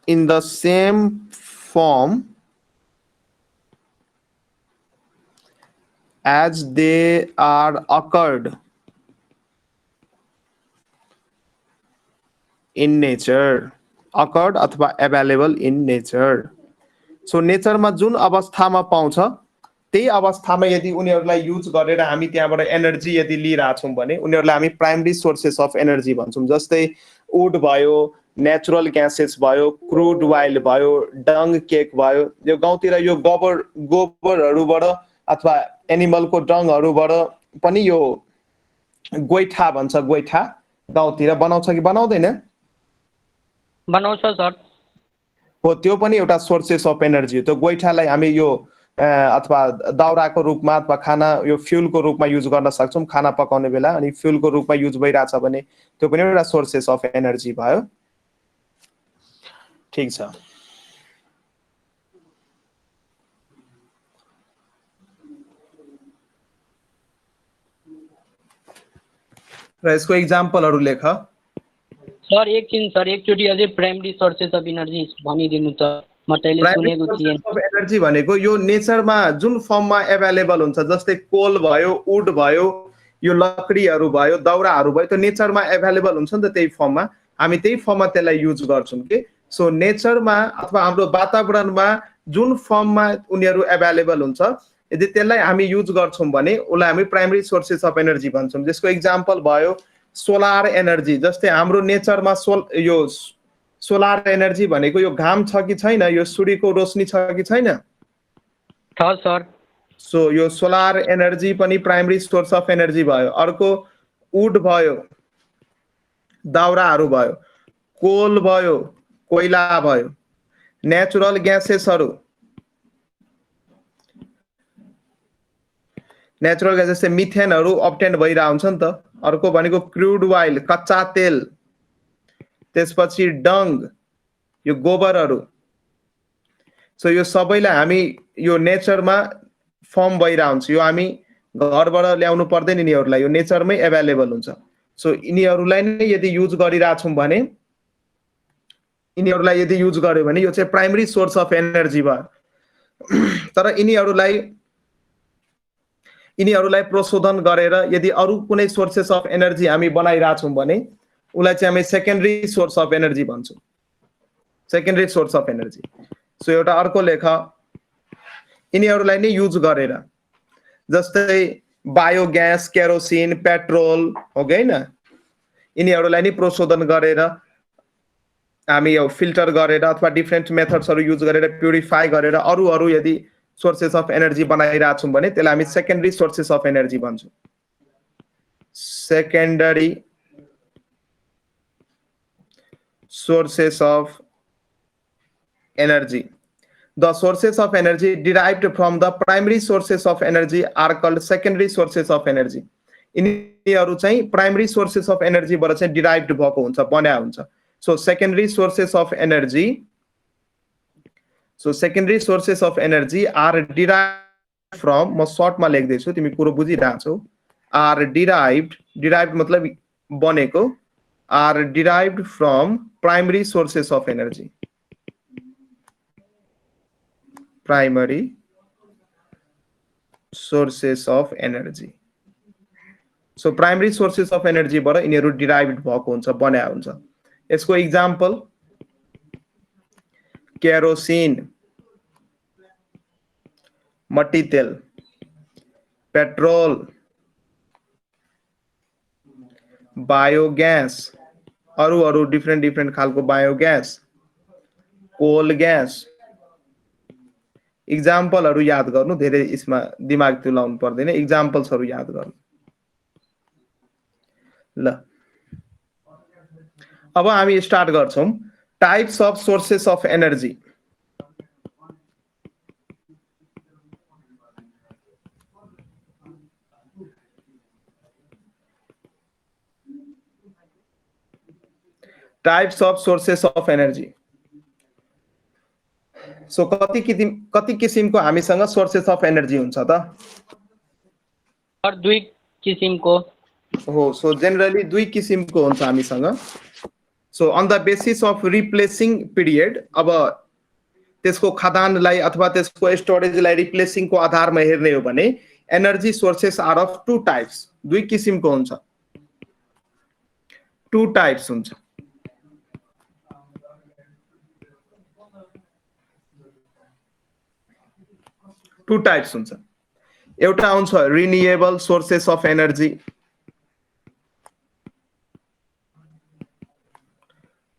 in the same form as they are occurred in nature, occurred अथवा available in nature. सो नेचरमा जुन अवस्थामा पाउँछ त्यही अवस्थामा यदि उनीहरूलाई युज गरेर हामी त्यहाँबाट एनर्जी यदि लिइरहेछौँ भने उनीहरूलाई हामी प्राइमरी सोर्सेस अफ एनर्जी भन्छौँ। जस्तै वुड भयो, नेचुरल ग्यासेस भयो, क्रुड वाइल भयो, डङ केक भयो। यो गाउँतिर यो गोबरहरूबाट अथवा एनिमलको डङहरूबाट पनि यो गोइठा भन्छ, गोइठा गाउँतिर बनाउँछ कि बनाउँदैन? बनाउँछ सर। हो, त्यो पनि एउटा सोर्सेस अफ एनर्जी हो। त्यो गोइठालाई हामी यो अथवा दाउराको रूपमा अथवा खाना यो फ्युलको रूपमा युज गर्न सक्छौँ खाना पकाउने बेला, अनि फ्युलको रूपमा युज भइरहेछ भने त्यो पनि एउटा सोर्सेस अफ एनर्जी भयो। ठिक छ। र यसको इक्जाम्पलहरू लेख। सर एकछिन सर, एकचोटि अझै प्राइमरी सोर्सेस अफ एनर्जी भनिदिनु त, म तैले सुनेको थिएँ। एनर्जी भनेको यो नेचरमा जुन फर्ममा एभाइलेबल हुन्छ, जस्तै कोल भयो, वुड भयो, यो लकडीहरू भयो, दाउराहरू भयो, त्यो नेचरमा एभाइलेबल हुन्छ नि त, त्यही फर्ममा हामी त्यही फर्ममा त्यसलाई युज गर्छौँ कि। सो नेचरमा अथवा हाम्रो वातावरणमा जुन फर्ममा उनीहरू एभाइलेबल हुन्छ, यदि त्यसलाई हामी युज गर्छौँ भने उसलाई हामी प्राइमरी सोर्सेस अफ एनर्जी भन्छौँ। जसको इक्जाम्पल भयो सोलर एनर्जी। जस्तै हाम्रो नेचरमा यो सोलर एनर्जी भनेको यो घाम छ कि छैन, यो सूर्यको रोशनी छ कि छैन? छ सर। सो यो सोलर एनर्जी पनि प्राइमरी सोर्स अफ एनर्जी भयो। अर्को वुड भयो, दाउराहरू भयो, कोल भयो, कोइला भयो, नेचुरल ग्यासेसहरू, नेचुरल ग्यास जस्तै मिथेनहरू अब्टेन भइरहेको हुन्छ नि त। अर्को भनेको क्रुड ओइल, कच्चा तेल, त्यसपछि डङ्ग, यो गोबरहरू। सो यो सबैलाई हामी यो नेचरमा फर्म भइरहेको हुन्छ, यो हामी घरबाट ल्याउनु पर्दैन यिनीहरूलाई, यो नेचरमै एभाइलेबल हुन्छ। सो यिनीहरूलाई नै यदि युज गरिरहेछौँ भने, यिनीहरूलाई यदि युज गर्यो भने यो चाहिँ प्राइमरी सोर्स अफ एनर्जी भयो। तर यिनीहरूलाई प्रशोधन गरेर यदि अरू कुनै सोर्सेस अफ एनर्जी हामी बनाइरहेछौँ भने उसलाई चाहिँ हामी सेकेन्डरी सोर्स अफ एनर्जी भन्छौँ, secondary source of energy. So एउटा अर्को लेख, यिनीहरूलाई नै युज गरेर, जस्तै बायोग्यास, केरोसिन, पेट्रोल हो कि होइन, यिनीहरूलाई नै प्रशोधन गरेर हामी यो फिल्टर गरेर अथवा डिफ्रेन्ट मेथड्सहरू युज गरेर प्युरिफाई गरेर अरू यदि सोर्सेस अफ एनर्जी बनाइरहेछौँ भने त्यसलाई हामी सेकेन्डरी सोर्सेस अफ एनर्जी भन्छौँ, secondary sources of energy. The sources of energy derived from the primary sources of energy are called secondary sources of energy. यिनीहरू चाहिँ प्राइमरी सोर्सेस अफ एनर्जीबाट चाहिँ डिराइभ्ड भएको हुन्छ, बन्या हुन्छ। So secondary sources of energy, so secondary sources of energy are derived from, म सर्टमा लेख्दैछु तिमी कुरो बुझिरहेछौ, आर डिराइभ्ड, डिराइभ्ड मतलब बनेको, are derived from primary sources of energy. Primary sources of energy. So primary sources of energy बाट यिनीहरू derived भएको हुन्छ, बन्या हुन्छ। यसको इक्जाम्पल केरोसिन, मट्टी तेल, पेट्रोल, बायोग्यास, अरू डिफ्रेन्ट खालको बायोग्यास, कोल ग्यास। इक्जाम्पलहरू याद गर्नु, धेरै यसमा दिमाग तुलाउनु पर्दैन, इक्जाम्पल्सहरू याद गर्नु ल। अब हामी स्टार्ट गर्छौं types of sources of energy. Types of sources of energy. So कति किसिमको हामीसँग सोर्सेस अफ एनर्जी हुन्छ त? और दुई किसिमको हो। सो जेनरली दुई किसिमको हुन्छ हामीसँग। So on the basis of replacing period, अब त्यसको खदानलाई अथवा त्यसको स्टोरेजलाई रिप्लेसिङको आधारमा हेर्ने हो भने energy sources are of two types, दुई किसिमको हुन्छ, टू टाइप्स हुन्छ। टू टाइप्स हुन्छ। एउटा हुन्छ renewable sources of energy,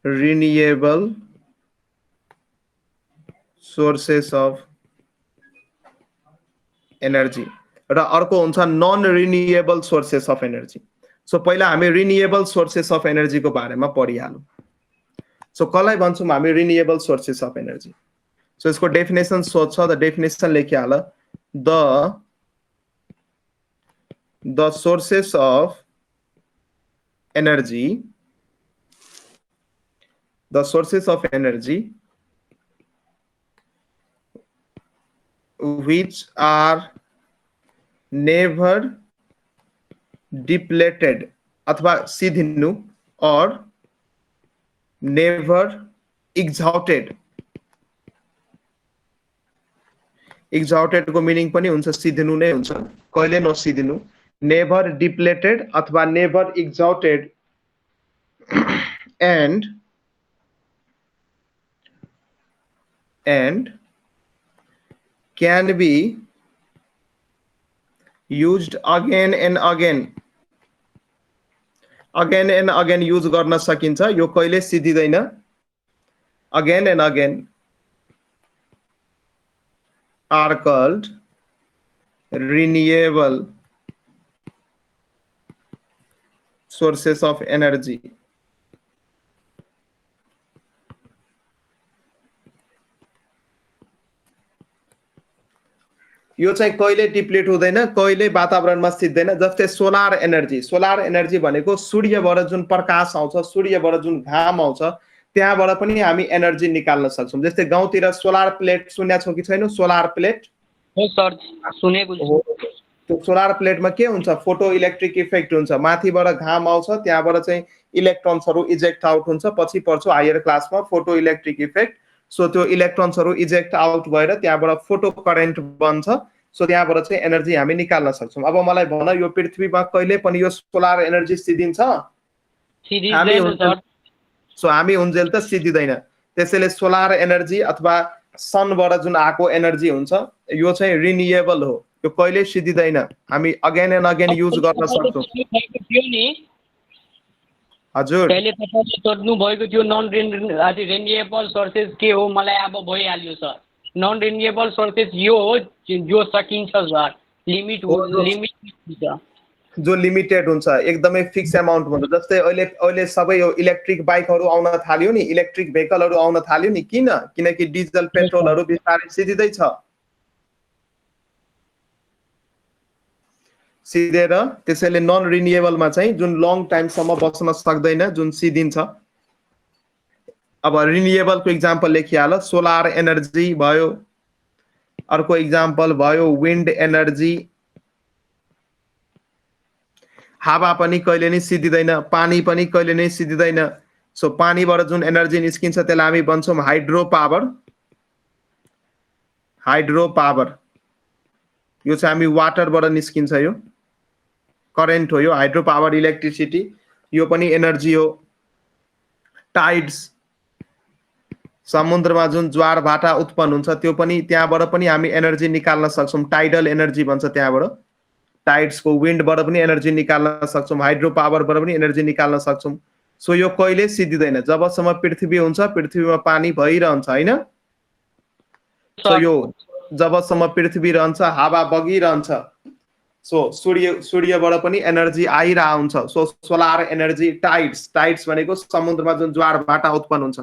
renewable sources of energy, र अर्को हुन्छ non renewable sources of energy. So पहिला हामी रिन्युएबल सोर्सेस अफ एनर्जीको बारेमा पढिहालौँ। सो कसलाई भन्छौँ हामी renewable sources of energy? So इसको डेफिनेसन सोध्छ, द डेफिनेसन लेखिहाल। The sources of energy, the sources of energy which are never depleted अथवा सिधिनु or never exhausted. exhausted को मिनिङ पनि हुन्छ सिधिनु नै हुन्छ, कहिले नसिधिनु। नेभर डिप्लेटेड अथवा never exhausted and can be used again and again use गर्न सकिन्छ, यो कहिले सिधिदैन। again and again are called renewable sources of energy. यो चाहिँ कहिले डिप्लिट हुँदैन, कहिले वातावरणमा सिद्दैन। जस्तै सोलर एनर्जी भनेको सूर्यबाट जुन प्रकाश आउँछ, सूर्यबाट जुन घाम आउँछ, त्यहाँबाट पनि हामी एनर्जी निकाल्न सक्छौँ। जस्तै गाउँतिर सोलर प्लेट सुनेको छौ कि छैन? सोलर प्लेट हो सर, सुनेको छु। त्यो सोलर प्लेटमा के हुन्छ? फोटो इलेक्ट्रिक इफेक्ट हुन्छ। माथिबाट घाम आउँछ, त्यहाँबाट चाहिँ इलेक्ट्रोन्सहरू इजेक्ट आउट हुन्छ। पछि पढ्छौ हायर क्लासमा फोटो इलेक्ट्रिक इफेक्ट। सो त्यो इलेक्ट्रोन्सहरू इजेक्ट आउट भएर त्यहाँबाट फोटो करेन्ट बन्छ। सो त्यहाँबाट चाहिँ एनर्जी हामी निकाल्न सक्छौँ। अब मलाई भन, यो पृथ्वीमा कहिले पनि यो सोलर एनर्जी सिद्धिन्छ? सो हामी हुन्जेल त सिद्धिदैन। त्यसैले सोलर एनर्जी अथवा सनबाट जुन आएको एनर्जी हुन्छ, यो चाहिँ रिन्युएबल हो, यो कहिले सिद्धिदैन। हामी अगेन एन्ड अगेन युज गर्न सक्छौँ। हजुर, पहिले तपाईले सोध्नु भएको थियो नन रिन्युएबल सोर्सेस के हो, मलाई अब भइहाल्यो सर। नन रिन्युएबल सोर्सेस यो हो जो सकिन्छ सर, लिमिट हुन्छ, जो लिमिटेड हुन्छ, एकदमै फिक्स अमाउन्ट हुन्छ। जस्तै अहिले सबै यो इलेक्ट्रिक बाइकहरू आउन थाल्यो नि, इलेक्ट्रिक भेहिकलहरू आउन थाल्यो नि। किनकि डिजल पेट्रोलहरू बिस्तारै सिधिँदैछ, सिधेर। त्यसैले नन रिन्युएबलमा चाहिँ जुन लङ टाइमसम्म बस्न सक्दैन, जुन सिधिन्छ। अब रिन्युएबलको इक्जाम्पल लेखिहाल। सोलर एनर्जी भयो, अर्को इक्जाम्पल भयो विन्ड एनर्जी। हावा पनि कहिले नै सिधिँदैन, पानी पनि कहिले नै सिधिँदैन। सो पानीबाट जुन एनर्जी निस्किन्छ त्यसलाई हामी भन्छौँ हाइड्रो पावर। यो चाहिँ हामी वाटरबाट निस्किन्छ, यो करेन्ट हो, यो हाइड्रो पावर इलेक्ट्रिसिटी, यो पनि एनर्जी हो। टाइड्स, समुद्रमा जुन ज्वार भाटा उत्पन्न हुन्छ, त्यो पनि त्यहाँबाट पनि हामी एनर्जी निकाल्न सक्छौँ, टाइडल एनर्जी भन्छ त्यहाँबाट। टाइड्सको विन्डबाट पनि एनर्जी निकाल्न सक्छौँ, हाइड्रो पावरबाट पनि एनर्जी निकाल्न सक्छौँ। सो यो कहिले सिद्धिँदैन जबसम्म पृथ्वी हुन्छ, पृथ्वीमा पानी भइरहन्छ, होइन? सो यो जबसम्म पृथ्वी रहन्छ, हावा बगिरहन्छ, सो सूर्यबाट पनि एनर्जी आइरह हुन्छ। सो सोलर एनर्जी, टाइड्स भनेको समुद्रमा जुन ज्वार भाटा उत्पन्न हुन्छ।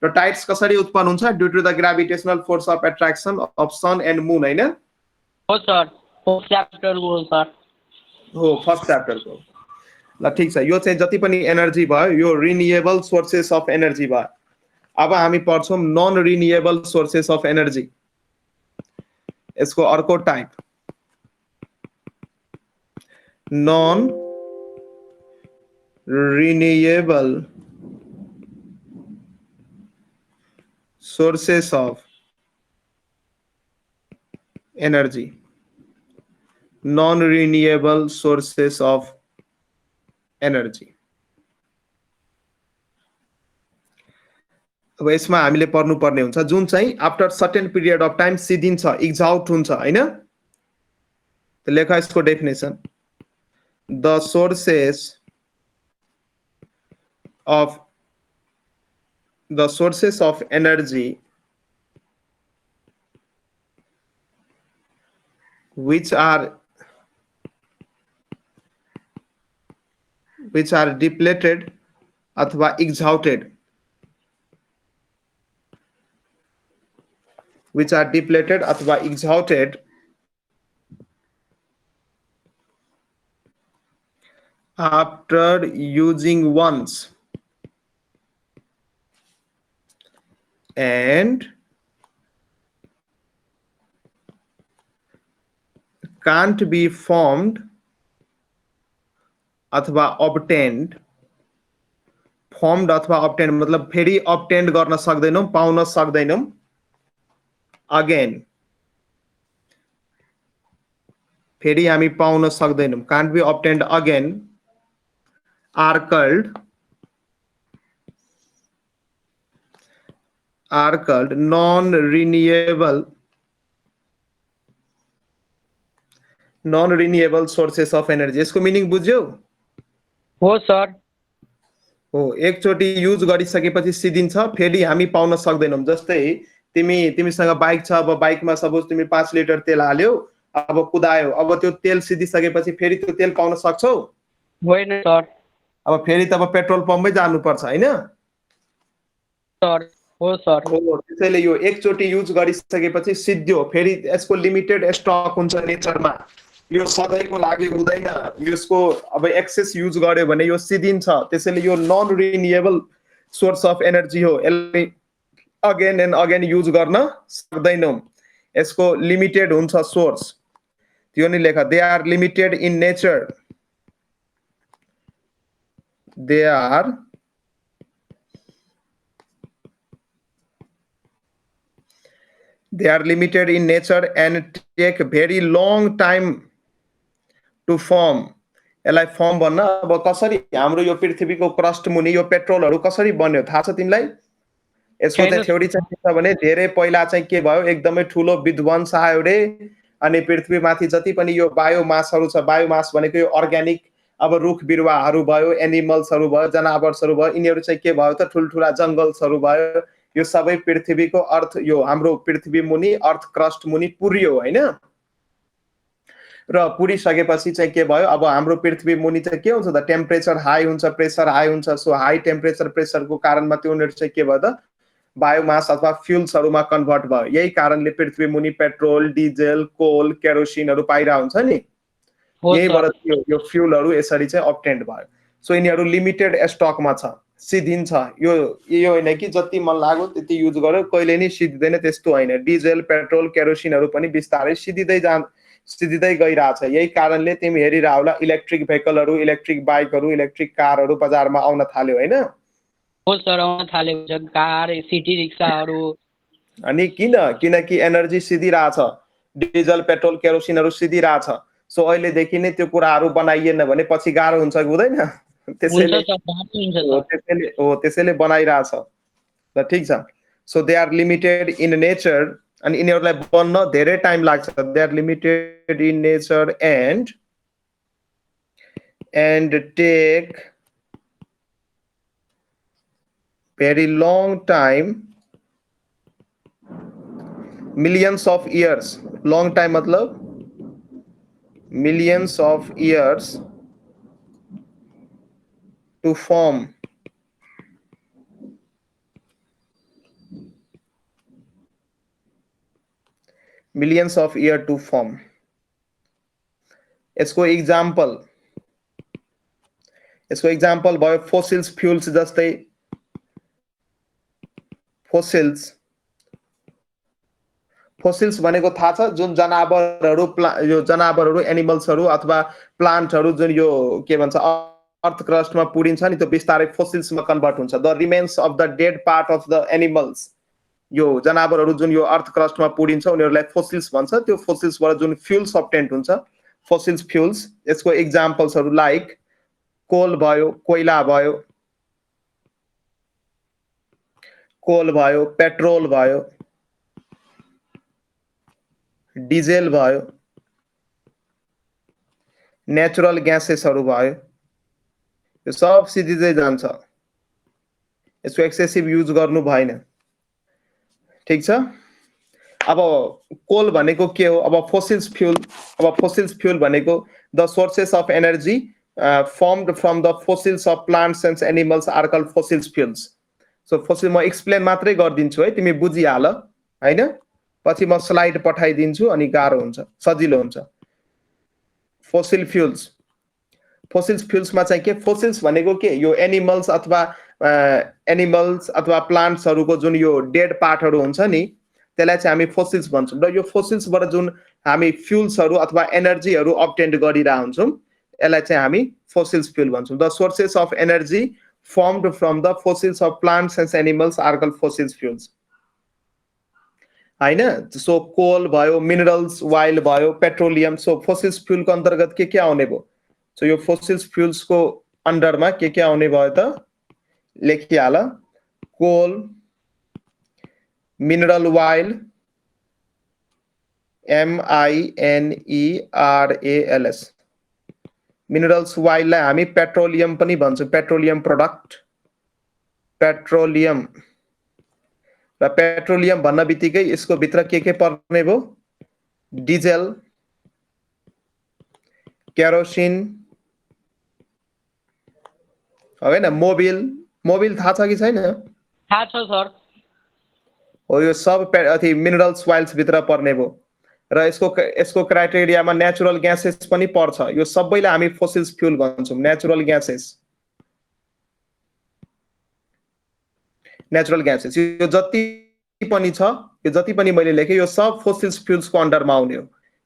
र टाइड्स कसरी उत्पन्न हुन्छ? Due to the gravitational force of attraction of sun and moon, होइन? हो सर, फर्स्ट च्याप्टरको हो सर। हो, फर्स्ट च्याप्टरको। ल ठिक छ, यो चाहिँ जति पनि एनर्जी भयो यो रिन्युएबल सोर्सेस अफ एनर्जी भयो। अब हामी पढ्छौँ non renewable sources of energy. यसको अर्को type non renewable sources of energy. Non-renewable sources of energy. अब यसमा हामीले पढ्नु पर्ने हुन्छ जुन चाहिँ after certain period of time सिद्धिन्छ, एक्जाउट हुन्छ, होइन? त लेख यसको definition. The sources of energy which are which are depleted अथवा exhausted, which are depleted अथवा exhausted after using once and can't be formed अथवा obtained. Formed अथवा obtained मतलब फेरि obtained गर्न सक्दैनौं, पाउन सक्दैनौं again. फेरि हामी पाउन सक्दैनौं, can't be obtained again, are called non-renewable sources of energy. यसको मिनिङ बुझ्यौ? हो सर। हो, एकचोटी युज गरिसकेपछि सिद्धिन्छ, फेरि हामी पाउन सक्दैनौं। जस्तै तिमीसँग बाइक छ, अब बाइकमा सपोज तिमी 5 लिटर तेल हाल्यौ, अब कुदायो, अब त्यो तेल सिद्धिसकेपछि फेरि त्यो तेल पाउन सक्छौ? होइन सर। अब फेरि त पेट्रोल पम्पमै जानुपर्छ हैन? सर हो सर। हो, त्यसैले यो एकचोटी युज गरिसकेपछि सिद्धियो, फेरि यसको लिमिटेड स्टक हुन्छ नेचरमा, यो सधैँको लागि हुँदैन, यसको अब एक्सेस युज गर्यो भने यो सिद्धिन्छ। त्यसैले यो non renewable source of energy हो, यसले अगेन एन्ड अगेन युज गर्न सक्दैनौं, यसको लिमिटेड हुन्छ सोर्स। त्यो नि लेख, they are limited in nature, दे आर limited in nature and take very long time to form. यसलाई फर्म भन्न, अब कसरी हाम्रो यो पृथ्वीको क्रस्ट मुनि यो पेट्रोलहरु कसरी बन्यो थाहा छ तिमीलाई? यसको चाहिँ थ्योरी चाहिँ के छ भने धेरै पहिला चाहिँ के भयो, एकदमै ठूलो विध्वंस आयो रे, अनि पृथ्वीमाथि जति पनि यो बायोमासहरु छ, बायोमास भनेको यो अर्ग्यानिक अब रुख बिरुवाहरु भयो, एनिमल्सहरु भयो, जनावरहरु भयो, यिनीहरु चाहिँ के भयो त ठुलठुला जंगल्सहरु भयो, यो सबै पृथ्वीको अर्थ यो हाम्रो पृथ्वी मुनि अर्थ क्रस्ट मुनि पुर्यो हैन? र पुरिसकेपछि चाहिँ के भयो, अब हाम्रो पृथ्वी मुनि चाहिँ के हुन्छ त टेम्परेचर हाई हुन्छ, प्रेसर हाई हुन्छ। सो हाई टेम्परेचर प्रेसरको कारणमा त्यो उनीहरु चाहिँ के भयो त बायोमास अथवा फ्युल्सहरुमा कन्भर्ट भयो। यही कारणले पृथ्वी मुनि पेट्रोल, डिजेल, कोल, केरोसिनहरु पाइरा हुन्छ नि, यहीबाट यो फ्युलहरु यसरी चाहिँ अब्टेन्ड भयो। सो यिनीहरु लिमिटेड स्टकमा छ, सिद्धिन्छ। यो हैन कि जति मन लाग्यो त्यति युज गर्यो, कहिले नि सिद्धिदैन, त्यस्तो हैन। डिजेल, पेट्रोल, केरोसिनहरु पनि बिस्तारै सिद्धिदै गइराछ। यही कारणले तिमी हेरिरा होला इलेक्ट्रिक भेहिकलहरु, इलेक्ट्रिक बाइकहरु, इलेक्ट्रिक कारहरु बजारमा आउन थाल्यो हैन? हो सर, आउन थालेको छ, कार, सिटी रिक्साहरु। अनि किनकि एनर्जी सिद्धिराछ, डिजेल, पेट्रोल, केरोसिनहरु सिद्धिराछ। सो अहिलेदेखि नै त्यो कुराहरु बनाइएन भने पछि गाह्रो हुन्छ कि हुँदैन? त्यसैले बनाइराछ। ल ठीक छ। So they are limited in nature, अनि यिनीहरुलाई बन्न धेरै टाइम लाग्छ। They are limited in nature and take very long time, millions of years, long time matlab millions of years to form. Millions of years to form. यसको एग्जाम्पल भयो फोसिल्स फ्युल्स, जस्तै फोसिल्स भनेको थाहा छ, जुन जनावरहरु एनिमल्सहरु अथवा प्लान्टहरु जुन यो के भन्छ अर्थ क्रस्टमा पुरिन्छ नि, त्यो बिस्तारै फोसिल्समा कन्भर्ट हुन्छ। The remains of the dead part of the animals, यो जनावरहरु जुन यो अर्थ क्रस्टमा पुरिन्छ उनीहरुलाई फोसिल्स भन्छ। त्यो फोसिल्सबाट जुन फ्युल्स अब्टेन्ड हुन्छ, फोसिल्स फ्युल्स। यसको एक्जाम्पल्सहरु लाइक कोल भयो, कोइला भयो, पेट्रोल भयो, डिजेल भयो, नेचुरल ग्यासेसहरु भयो, यो सब सिद्धिदै जान्छ। यसको एक्सेसिभ युज गर्नु भएन, ठीक छ? अब कोल भनेको के हो? अब फोसिल्स फ्युल भनेको the sources of energy formed from the fossils of plants and animals are called fossil fuels. So fossil म एक्सप्लेन मात्रै गरिदिन्छु है, तिमी बुझिहाल हैन, पछि म स्लाइड पठाइदिन्छु अनि गाह्रो हुन्छ, सजिलो हुन्छ। फोसिल फ्युल्स, फोसिल्स फ्युल्समा चाहिँ के, फोसिल्स भनेको के, यो एनिमल्स अथवा प्लान्ट्सहरूको जुन यो डेड पार्टहरू हुन्छ नि, त्यसलाई चाहिँ हामी फोसिल्स भन्छौँ। र यो फोसिल्सबाट जुन हामी फ्युल्सहरू अथवा एनर्जीहरू अब्टेन गरिरहेको हुन्छौँ, यसलाई चाहिँ हामी फोसिल्स फ्युल भन्छौँ। The sources of energy formed from the fossils of plants and animals are called fossil fuels हैन। सो कोल भयो, मिनरल्स, वाइल भयो, पेट्रोलियम, सो फोसिल्स फ्युल को अन्तर्गत के आउने भयो? सो यो फोसिल्स फ्युल्स को अन्डरमा के आउने भयो त, लेखिहाल। कोल, मिनरल वाइल, MINERALS, मिनरल्स वाइललाई हामी पेट्रोलियम पनि भन्छौँ, पेट्रोलियम प्रोडक्ट, पेट्रोलियम। र पेट्रोलियम भन्न बित्तिकै यसको भित्र के पर्ने भयो? डिजेल, केरोसिन, हैन, मोबिल। मोबिल थाहा छ कि छैन? थाहा छ सर। हो, यो सब अथि मिनरल्स वाइल्स भित्र पर्ने भयो। र यसको क्राइटेरियामा नेचुरल ग्यासेस पनि पर्छ। यो सबैलाई हामी फोसिल्स फ्युल भन्छौँ, नेचुरल ग्यासेस। नेचुरल ग्यासेस यो जति पनि छ, यो जति पनि मैले लेखेँ, यो सब फोसिल्स फ्युल्सको अन्डरमा आउने हो।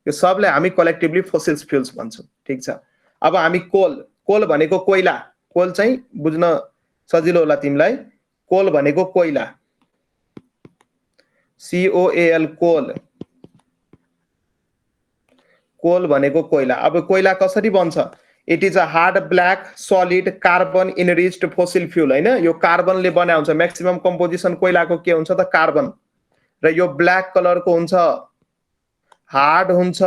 यो सबलाई हामी कलेक्टिभली फोसिल्स फ्युल्स भन्छौँ। ठीक छ। अब हामी कोल, कोल भनेको कोइला, कोल चाहिँ बुझ्न सजिलो होला तिमीलाई। कोल भनेको कोइला, COAL, कोल। कोल भनेको कोइला। अब कोइला कसरी बन्छ? It is a hard black solid carbon enriched fossil fuel हैन। यो कार्बनले बना हुन्छ। म्याक्सिमम कम्पोजिसन कोइलाको के हुन्छ त? कार्बन। र यो ब्ल्याक कलरको हुन्छ, हार्ड हुन्छ,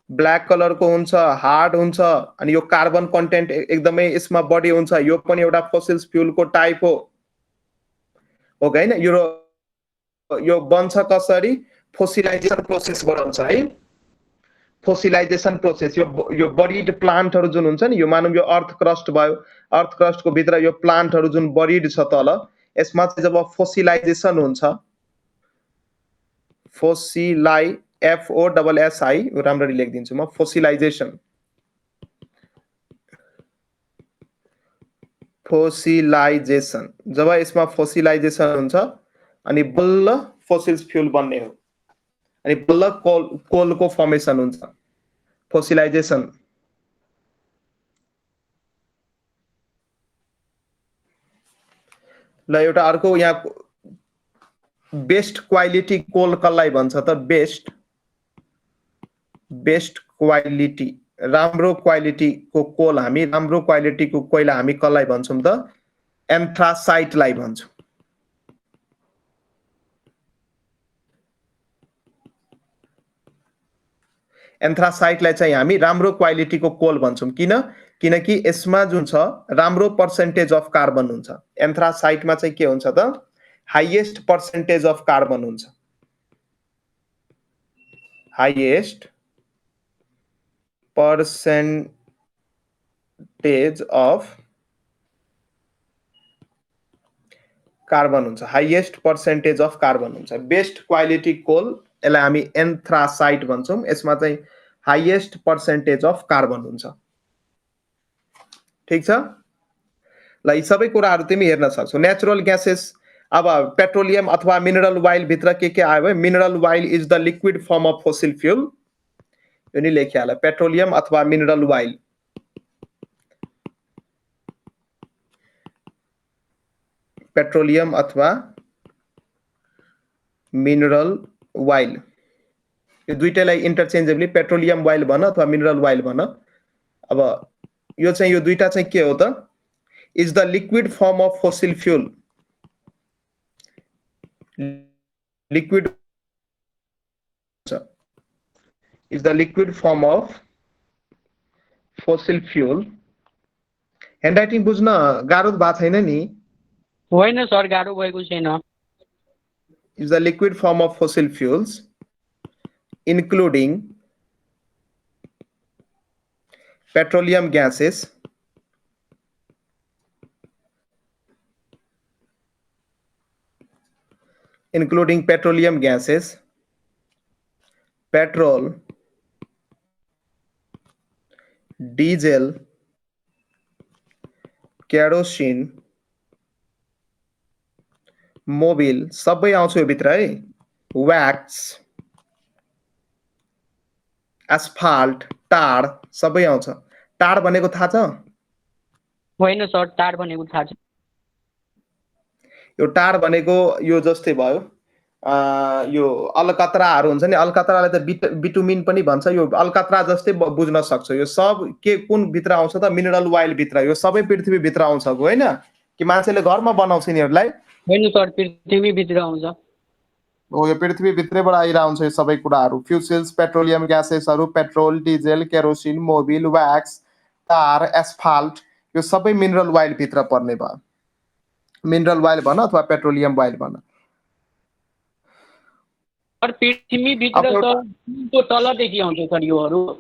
ब्ल्याक कलरको हुन्छ, हार्ड हुन्छ, अनि यो कार्बन कन्टेन्ट एकदमै यसमा बढी हुन्छ। यो पनि एउटा फोसिल्स फ्युलको टाइप हो कि हैन? यो बन्छ कसरी? फोसिलाइजेसन प्रोसेसबाट हुन्छ है। फोसिलाइजेसन प्रोसेस, यो बरिड प्लान्टहरू जुन हुन्छ नि, यो मानौँ यो अर्थ क्रस्ट भयो, अर्थ क्रस्टको भित्र यो प्लान्टहरू जुन बरिड छ तल, यसमा चाहिँ जब फोसिलाइजेसन हुन्छ, फोसिलाई, FOSSI, राम्ररी लेखिदिन्छु म, फोसिलाइजेसन, फोसिलाइजेसन, जब यसमा फोसिलाइजेसन हुन्छ अनि बल्ल फोसिल्स फ्युल बन्ने हो, अनि बल्ल कोलको फर्मेसन हुन्छ, फोसिलाइजेसन। ल एउटा अर्को यहाँ, बेस्ट क्वालिटी कोल कसलाई भन्छ त? बेस्ट क्वालिटी, राम्रो क्वालिटीको कोल हामी, राम्रो क्वालिटीको कोइला हामी कसलाई भन्छौँ त? एन्थ्रासाइटलाई भन्छौँ। एन्थ्रासाइटलाई चाहिँ हामी राम्रो क्वालिटीको कोल भन्छौँ। किनकि यसमा जुन छ राम्रो पर्सेन्टेज अफ कार्बन हुन्छ। एन्थ्रासाइटमा चाहिँ के हुन्छ त? हाइएस्ट पर्सेन्टेज अफ कार्बन हुन्छ, हाइएस्ट पर्सेन्टेज अफ कार्बन हुन्छ, हाइएस्ट पर्सेन्टेज अफ कार्बन हुन्छ। बेस्ट क्वालिटी कोल, यसलाई हामी एन्थ्रासाइट भन्छौँ। यसमा चाहिँ हाइएस्ट पर्सेन्टेज अफ कार्बन हुन्छ। ठीक छ। ल यी सबै कुराहरू तिमी हेर्न सक्छौ। नेचुरल ग्यासेस, अब पेट्रोलियम अथवा मिनरल वाइल भित्र के आयो भने, mineral oil is the liquid form of fossil fuel. यो नि लेखिहाल, पेट्रोलियम अथवा मिनरल वाइल। पेट्रोलियम अथवा मिनरल वाइल, यो दुईटैलाई इन्टरचेन्जेबली पेट्रोलियम वाइल भन अथवा मिनरल वाइल भन। अब यो चाहिँ यो दुईटा चाहिँ के हो त? Is the liquid form of fossil fuel. Liquid is the liquid form of fossil fuel. Handwriting बुझ्न गाह्रो भएको छैन नि? होइन सर, गाह्रो भएको छैन। Is the liquid form of fossil fuels including petroleum gases, including petroleum gases, petrol, diesel, kerosene, Mobil सबै आउँछ यो भित्र है। wax, asphalt, tar सबै आउँछ। टार भनेको थाहा छ? होइन सर, टार भनेको थाहा छ। यो टार भनेको यो जस्तै भयो, यो अलकत्राहरू हुन्छ नि, अलकत्रालाई त बिटुमिन पनि भन्छ, यो अलकत्रा जस्तै बुझ्न सक्छ। यो सब के कुन भित्र आउँछ त? मिनरल वाइल भित्र। यो सबै पृथ्वी भित्र आउँछ होइन कि मान्छेले घरमा बनाउँछ यिनीहरूलाई? होइन सर, पृथ्वी भित्र आउँछ। हो, यो पृथ्वी भित्रैबाट आइरहन्छ यो सबै कुराहरू। फ्युसेल्स, पेट्रोलियम ग्यासेसहरू, petrol, diesel, kerosene, mobil, wax, tar, asphalt, यो सबै मिनरल वाइल भित्र पर्ने भयो। मिनरल वाइल भन अथवा पेट्रोलियम वाइल भन। पृथ्वी भित्र सर तलदेखि आउँछ सर योहरू।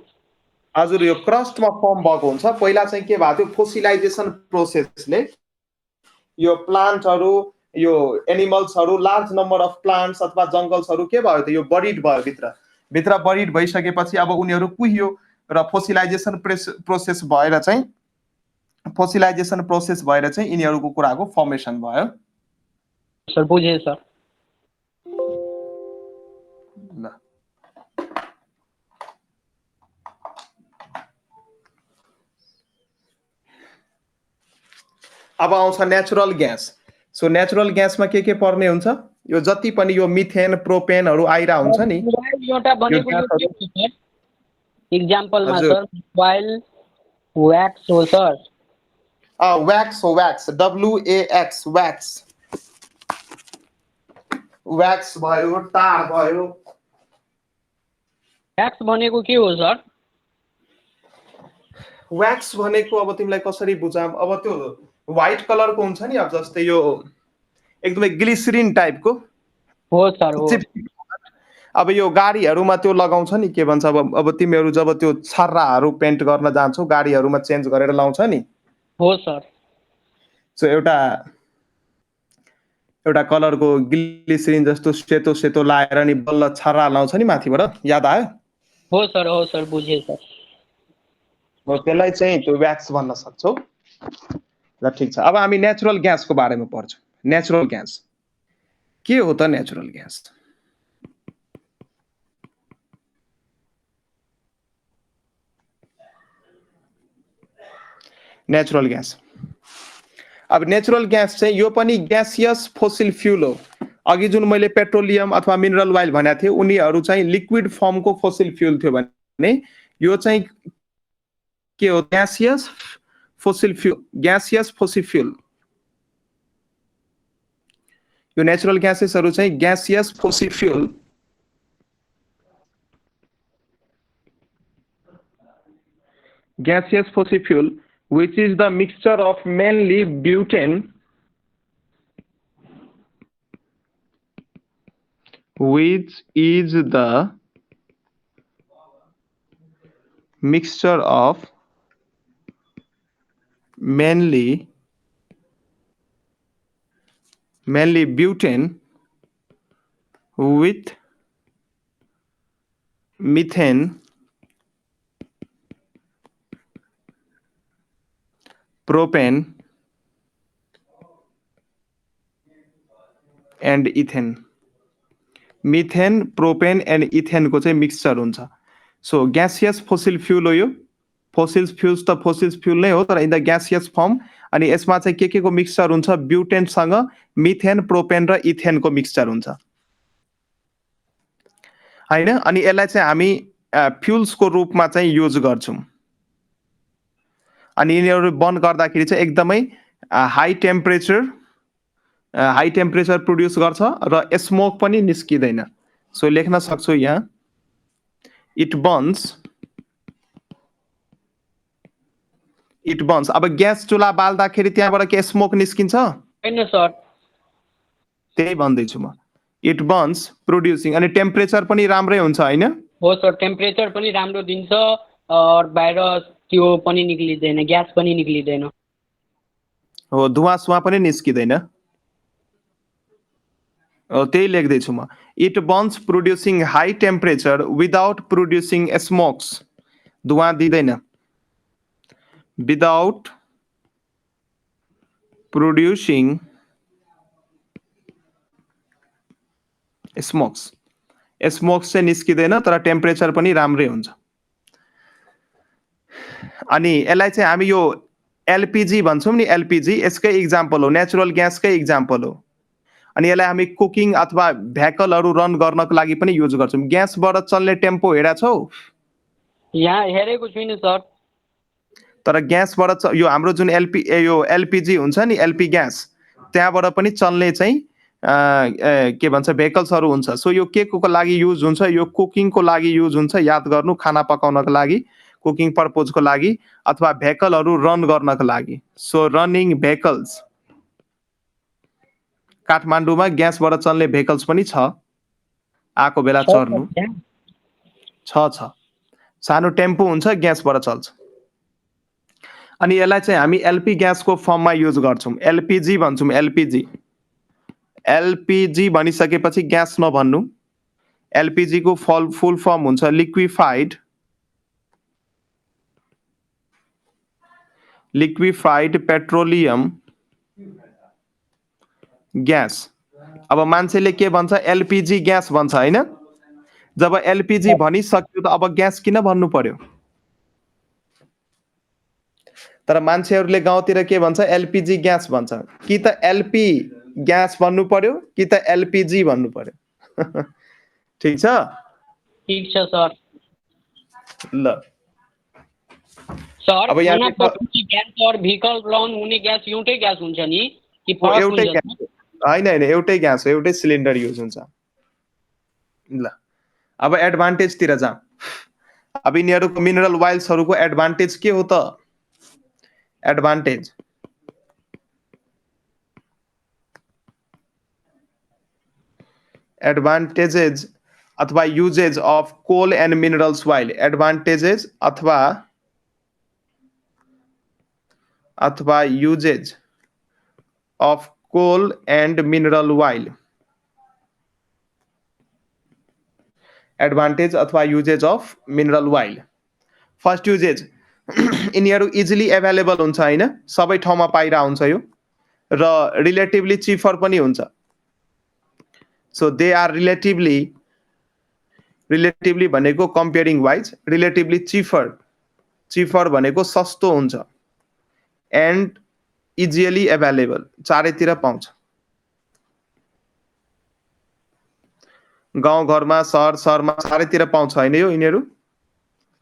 हजुर, यो क्रस्टमा फर्म भएको हुन्छ। पहिला चाहिँ के भएको थियो? फोसिलाइजेसन प्रोसेसले यो प्लान्टहरू, यो एनिमल्सहरू, लार्ज नम्बर अफ प्लान्ट्स अथवा जङ्गल्सहरू के भयो त? यो बरिड भयो भित्र। भित्र बरिड भइसकेपछि अब उनीहरू कुहियो र फोसिलाइजेसन प्रोसेस भएर चाहिँ यिनीहरूको कुराको फर्मेसन भयो। सर बुझेँ सर। ल, अब आउँछ नेचुरल ग्यास। सो नेचुरल ग्यासमा के पर्ने हुन्छ? यो जति पनि यो मिथेन, प्रोपेनहरू आइरा हुन्छ नि, एउटा भनेको यो के हो सर? एक्जाम्पलमा सर मोबाइल व्याक्स हो सर। व्याक्स हो, व्याक्स, WAX, व्याक्स। व्याक्स भयो, टार भयो। व्याक्स भनेको के हो सर? व्याक्स भनेको अब तिमीलाई कसरी बुझाम? अब त्यो व्हाइट कलरको हुन्छ नि, अब जस्तै यो एकदमै ग्लिसरिन टाइपको हो सर हो। अब यो गाडीहरूमा त्यो लगाउँछ नि, के भन्छ अब तिमीहरू जब त्यो छर्राहरू पेन्ट गर्न जान्छौ गाडीहरूमा चेन्ज गरेर लाउँछ नि। हो सर। सो एउटा कलरको ग्लिसरिन जस्तो सेतो सेतो लाएर नि बल्ल छर्रा लाउँछ नि माथिबाट, याद आयो? हो सर बुझेँ सर। त्यसलाई चाहिँ त्यो व्याक्स भन्न सक्छौ। ल ठिक छ, अब हामी नेचुरल ग्यासको बारेमा पढ्छौँ। नेचुरल ग्यास के हो त? नेचुरल ग्यास नेचुरल ग्यास, अब नेचुरल ग्यास चाहिँ यो पनि ग्यासियस फोसिल फ्युल हो। अघि जुन मैले पेट्रोलियम अथवा मिनरल वाइल भनेको थिएँ उनीहरू चाहिँ लिक्विड फर्मको फोसिल फ्युल थियो भने यो चाहिँ के हो? Gaseous fossil fuel. Gaseous fossil fuel, यो नेचुरल ग्यासेसहरू चाहिँ gaseous fossil fuel. Gaseous fossil fuel, which is the mixture of mainly butane, which is the mixture of mainly butane with methane, propane and ethane। Methane, propane and इथेनको चाहिँ मिक्सचर हुन्छ। सो ग्यासियस फोसिल फ्युल हो यो। फोसिल फ्युल्स त फोसिल फ्युल नै हो, तर इन द ग्यासियस फर्म। अनि यसमा चाहिँ के को मिक्सचर हुन्छ? ब्युटेनसँग मिथेन, प्रोपेन र इथेनको मिक्सचर हुन्छ होइन। अनि यसलाई चाहिँ हामी फ्युल्सको रूपमा चाहिँ युज गर्छौँ। अनि यिनीहरू बर्न गर्दाखेरि चाहिँ एकदमै हाई टेम्परेचर प्रोड्युस गर्छ र स्मोक पनि निस्किँदैन। सो लेख्न सक्छु यहाँ, इट बर्न्स। अब ग्यास चुल्हा बाल्दाखेरि त्यहाँबाट के स्मोक निस्किन्छ? होइन सर। त्यही भन्दैछु म, इट बर्न्स प्रोड्युसिङ। अनि टेम्परेचर पनि राम्रै हुन्छ होइन? हो सर, टेम्परेचर पनि राम्रो दिन्छ। बाहिर त्यो पनि निक्लिँदैन, ग्यास पनि निक्लिँदैन। हो, धुवाँ पनि निस्किँदैन। त्यही लेख्दैछु म। It Burns producing high temperature without producing smokes. धुवाँ दिँदैन। Without producing smokes. स्मोक्स चाहिँ निस्किँदैन, तर टेम्परेचर पनि राम्रै हुन्छ। अनि यसलाई चाहिँ हामी यो एलपिजी भन्छौँ नि, एलपिजी यसकै इक्जाम्पल हो, नेचुरल ग्यासकै इक्जाम्पल हो। अनि यसलाई हामी कुकिङ अथवा भेकलहरू रन गर्नको लागि पनि युज गर्छौँ। ग्यासबाट चल्ने टेम्पो हेरेको छौ? यहाँ हेरेको छुइनँ सर। तर ग्यासबाट यो हाम्रो जुन यो एलपिजी हुन्छ नि, एलपी ग्यास, त्यहाँबाट पनि चल्ने चाहिँ के भन्छ भेकल्सहरू हुन्छ। सो यो के को लागि युज हुन्छ? यो कुकिङको लागि युज हुन्छ। याद गर्नु, खाना पकाउनको लागि, कुकिङ पर्पजको लागि, अथवा भेकलहरू रन गर्नको लागि। सो रनिङ भेकल्स, काठमाडौँमा ग्यासबाट चल्ने भेकल्स पनि छ, आएको बेला चढ्नु। छ सानो टेम्पो हुन्छ, ग्यासबाट चल्छ। अनि यसलाई चाहिँ हामी एलपी ग्यासको फर्ममा युज गर्छौँ। एलपिजी भन्छौँ। एलपिजी एलपिजी भनिसकेपछि ग्यास नभन्नु। एलपिजी को फुल फर्म हुन्छ लिक्विफाइड पेट्रोलियम ग्यास। अब मान्छेले के भन्छ? एलपिजी ग्यास भन्छ, हैन? जब एलपिजी भनिसक्यो त अब ग्यास किन भन्नु पर्यो? तर मान्छेहरूले गाउँतिर के भन्छ? एलपिजी ग्यास भन्छ। कि त एलपी ग्यास भन्नु पर्यो, कि त एलपिजी भन्नु पर्यो। ठिक छ? ठीक छ सर। ल सर, अब यहाँ खाना पकाउने ग्यास और भेहिकल रन हुने ग्यास एउटै ग्यास हुन्छ नि कि फरक हुन्छ? एउटै ग्यास होइन, एउटै ग्यास हो, एउटै सिलिन्डर युज हुन्छ। ल अब एडभान्टेजतिर जाउँ। अब यिनीहरूको मिनरल वाइल्सहरूको एडभान्टेज के हो त? एडभान्टेजेस अथवा uses of coal and minerals oil. Advantages अथवा uses of coal and mineral oil। Advantage अथवा uses of mineral oil. First uses, यिनीहरू इजिली एभाइलेबल हुन्छ, होइन? सबै ठाउँमा पाइरहेको हुन्छ यो, र रिलेटिभली चिफर पनि हुन्छ। सो दे आर रिलेटिभली भनेको कम्पेयरिङ वाइज, रिलेटिभली चिफर भनेको सस्तो हुन्छ। एन्ड इजिली एभाइलेबल, चारैतिर पाउँछ। गाउँघरमा, सहरमा चारैतिर पाउँछ, होइन यो यिनीहरू?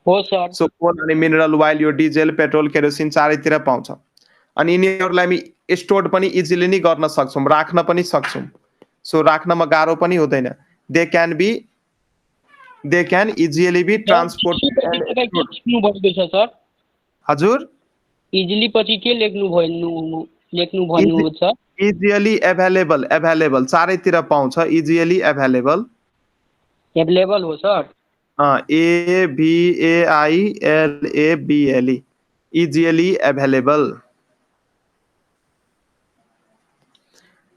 हो सर। सो कोल अनि मिनरल ओइल, यो डिजेल, पेट्रोल, केरोसिन चारैतिर पाउँछ। अनि यिनीहरूलाई हामी स्टोर पनि इजिली नै गर्न सक्छौँ, राख्न पनि सक्छौँ। सो राख्नमा गाह्रो पनि हुँदैन। They can easily be transport. Sir हजुर, इजिली पछि के लेख्नु भन्नु छ? इजिली एभाइलेबल, चारैतिर पाउँछ, इजिली एभाइलेबल हो सर। AVAILABLE, easily available.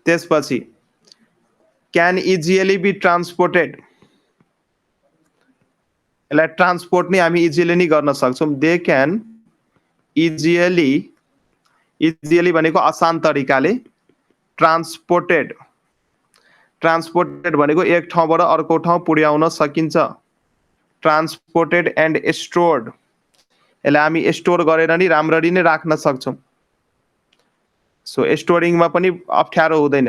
त्यसपछि क्यान इजिली बी ट्रान्सपोर्टेड, यसलाई ट्रान्सपोर्ट नै हामी इजिली नै गर्न सक्छौँ। दे क्यान इजिली भनेको आसान तरिकाले, ट्रान्सपोर्टेड भनेको एक ठाउँबाट अर्को ठाउँ पुर्याउन सकिन्छ। ट्रान्सपोर्टेड एन्ड स्टोर्ड, यसलाई हामी स्टोर गरेर नि राम्ररी नै राख्न सक्छौँ। सो स्टोरिङमा पनि अप्ठ्यारो हुँदैन,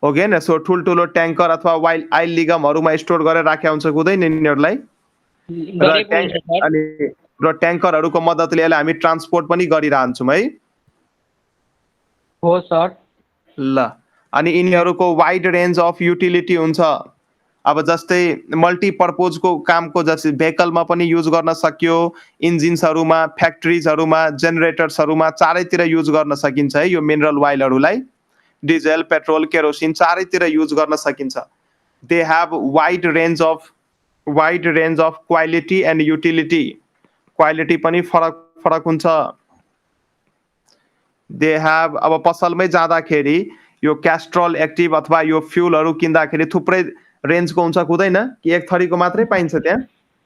हो कि होइन? सो ठुल्ठुलो ट्याङ्कर अथवा आइल लिगमहरूमा स्टोर गरेर राखेको हुन्छ, हुँदैन यिनीहरूलाई? र ट्याङ्करहरूको मद्दतले यसलाई हामी ट्रान्सपोर्ट पनि गरिरहन्छौँ, है? हो सर। ल अनि यिनीहरूको वाइड रेन्ज अफ युटिलिटी हुन्छ। अब जस्तै मल्टिपर्पोजको कामको, जस्तै भेकलमा पनि युज गर्न सकियो, इन्जिन्सहरूमा, फ्याक्ट्रिजहरूमा, जेनेरेटर्सहरूमा चारैतिर युज गर्न सकिन्छ, है? यो मिनरल ओइलहरूलाई डिजेल, पेट्रोल, केरोसिन चारैतिर युज गर्न सकिन्छ। They have wide range of quality and utility. Quality पनि फरक फरक हुन्छ। दे हेभ, अब पसलमै जाँदाखेरि यो क्यास्ट्रोल एक्टिभ अथवा यो फ्युलहरू किन्दाखेरि थुप्रै रेन्जको हुन्छ कि हुँदैन, कि एक थरीको मात्रै पाइन्छ त्यहाँ?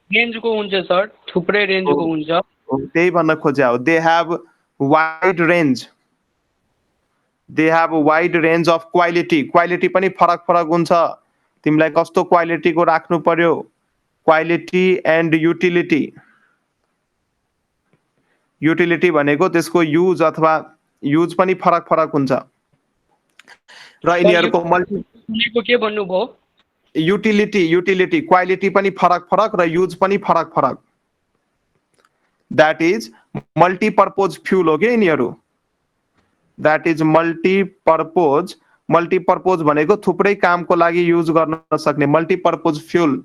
रेन्जको हुन्छ सर, थुप्रै रेन्जको हुन्छ। त्यही भन्न खोजे हो, they have wide range, they have wide range of quality, quality पनि फरक फरक हुन्छ। तिमीलाई कस्तो क्वालिटीको राख्नु पर्यो, क्वालिटी एन्ड युटिलिटी। युटिलिटी भनेको त्यसको युज अथवा युज पनि फरक फरक हुन्छ। र यिनीहरूको मल्टी के भन्नुभयो? युटिलिटी, युटिलिटी क्वालिटी पनि फरक फरक र युज पनि फरक फरक। द्याट इज मल्टिपर्पोज फ्युल हो कि यिनीहरू, द्याट इज मल्टिपर्पोज। मल्टिपर्पोज भनेको थुप्रै कामको लागि युज गर्न सक्ने, मल्टिपर्पोज फ्युल।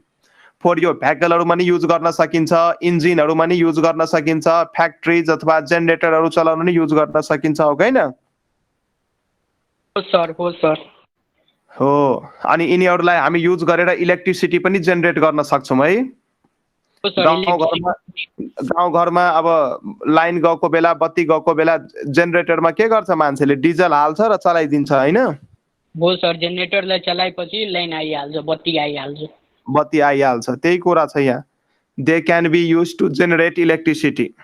फोर यो भेहिकलहरूमा नि युज गर्न सकिन्छ, इन्जिनहरूमा नि युज गर्न सकिन्छ, फ्याक्ट्रिज अथवा जेनेरेटरहरू चलाउन नि युज गर्न सकिन्छ, हो कि होइन? हो सर, हो सर। हो, अनि यिनीहरूलाई हामी युज गरेर इलेक्ट्रिसिटी पनि जेनेरेट गर्न सक्छौँ है। गाउँघरमा अब लाइन गएको बेला, बत्ती गएको बेला जेनेरेटरमा के गर्छ मान्छेले? डिजल हाल्छ र चलाइदिन्छ, होइन? हो सर, जेनेरेटरलाई चलाएपछि लाइन आइहाल्छ, बत्ती आइहाल्छ। बत्ती आइहाल्छ, त्यही कुरा छ यहाँ। They can be use to generate electricity,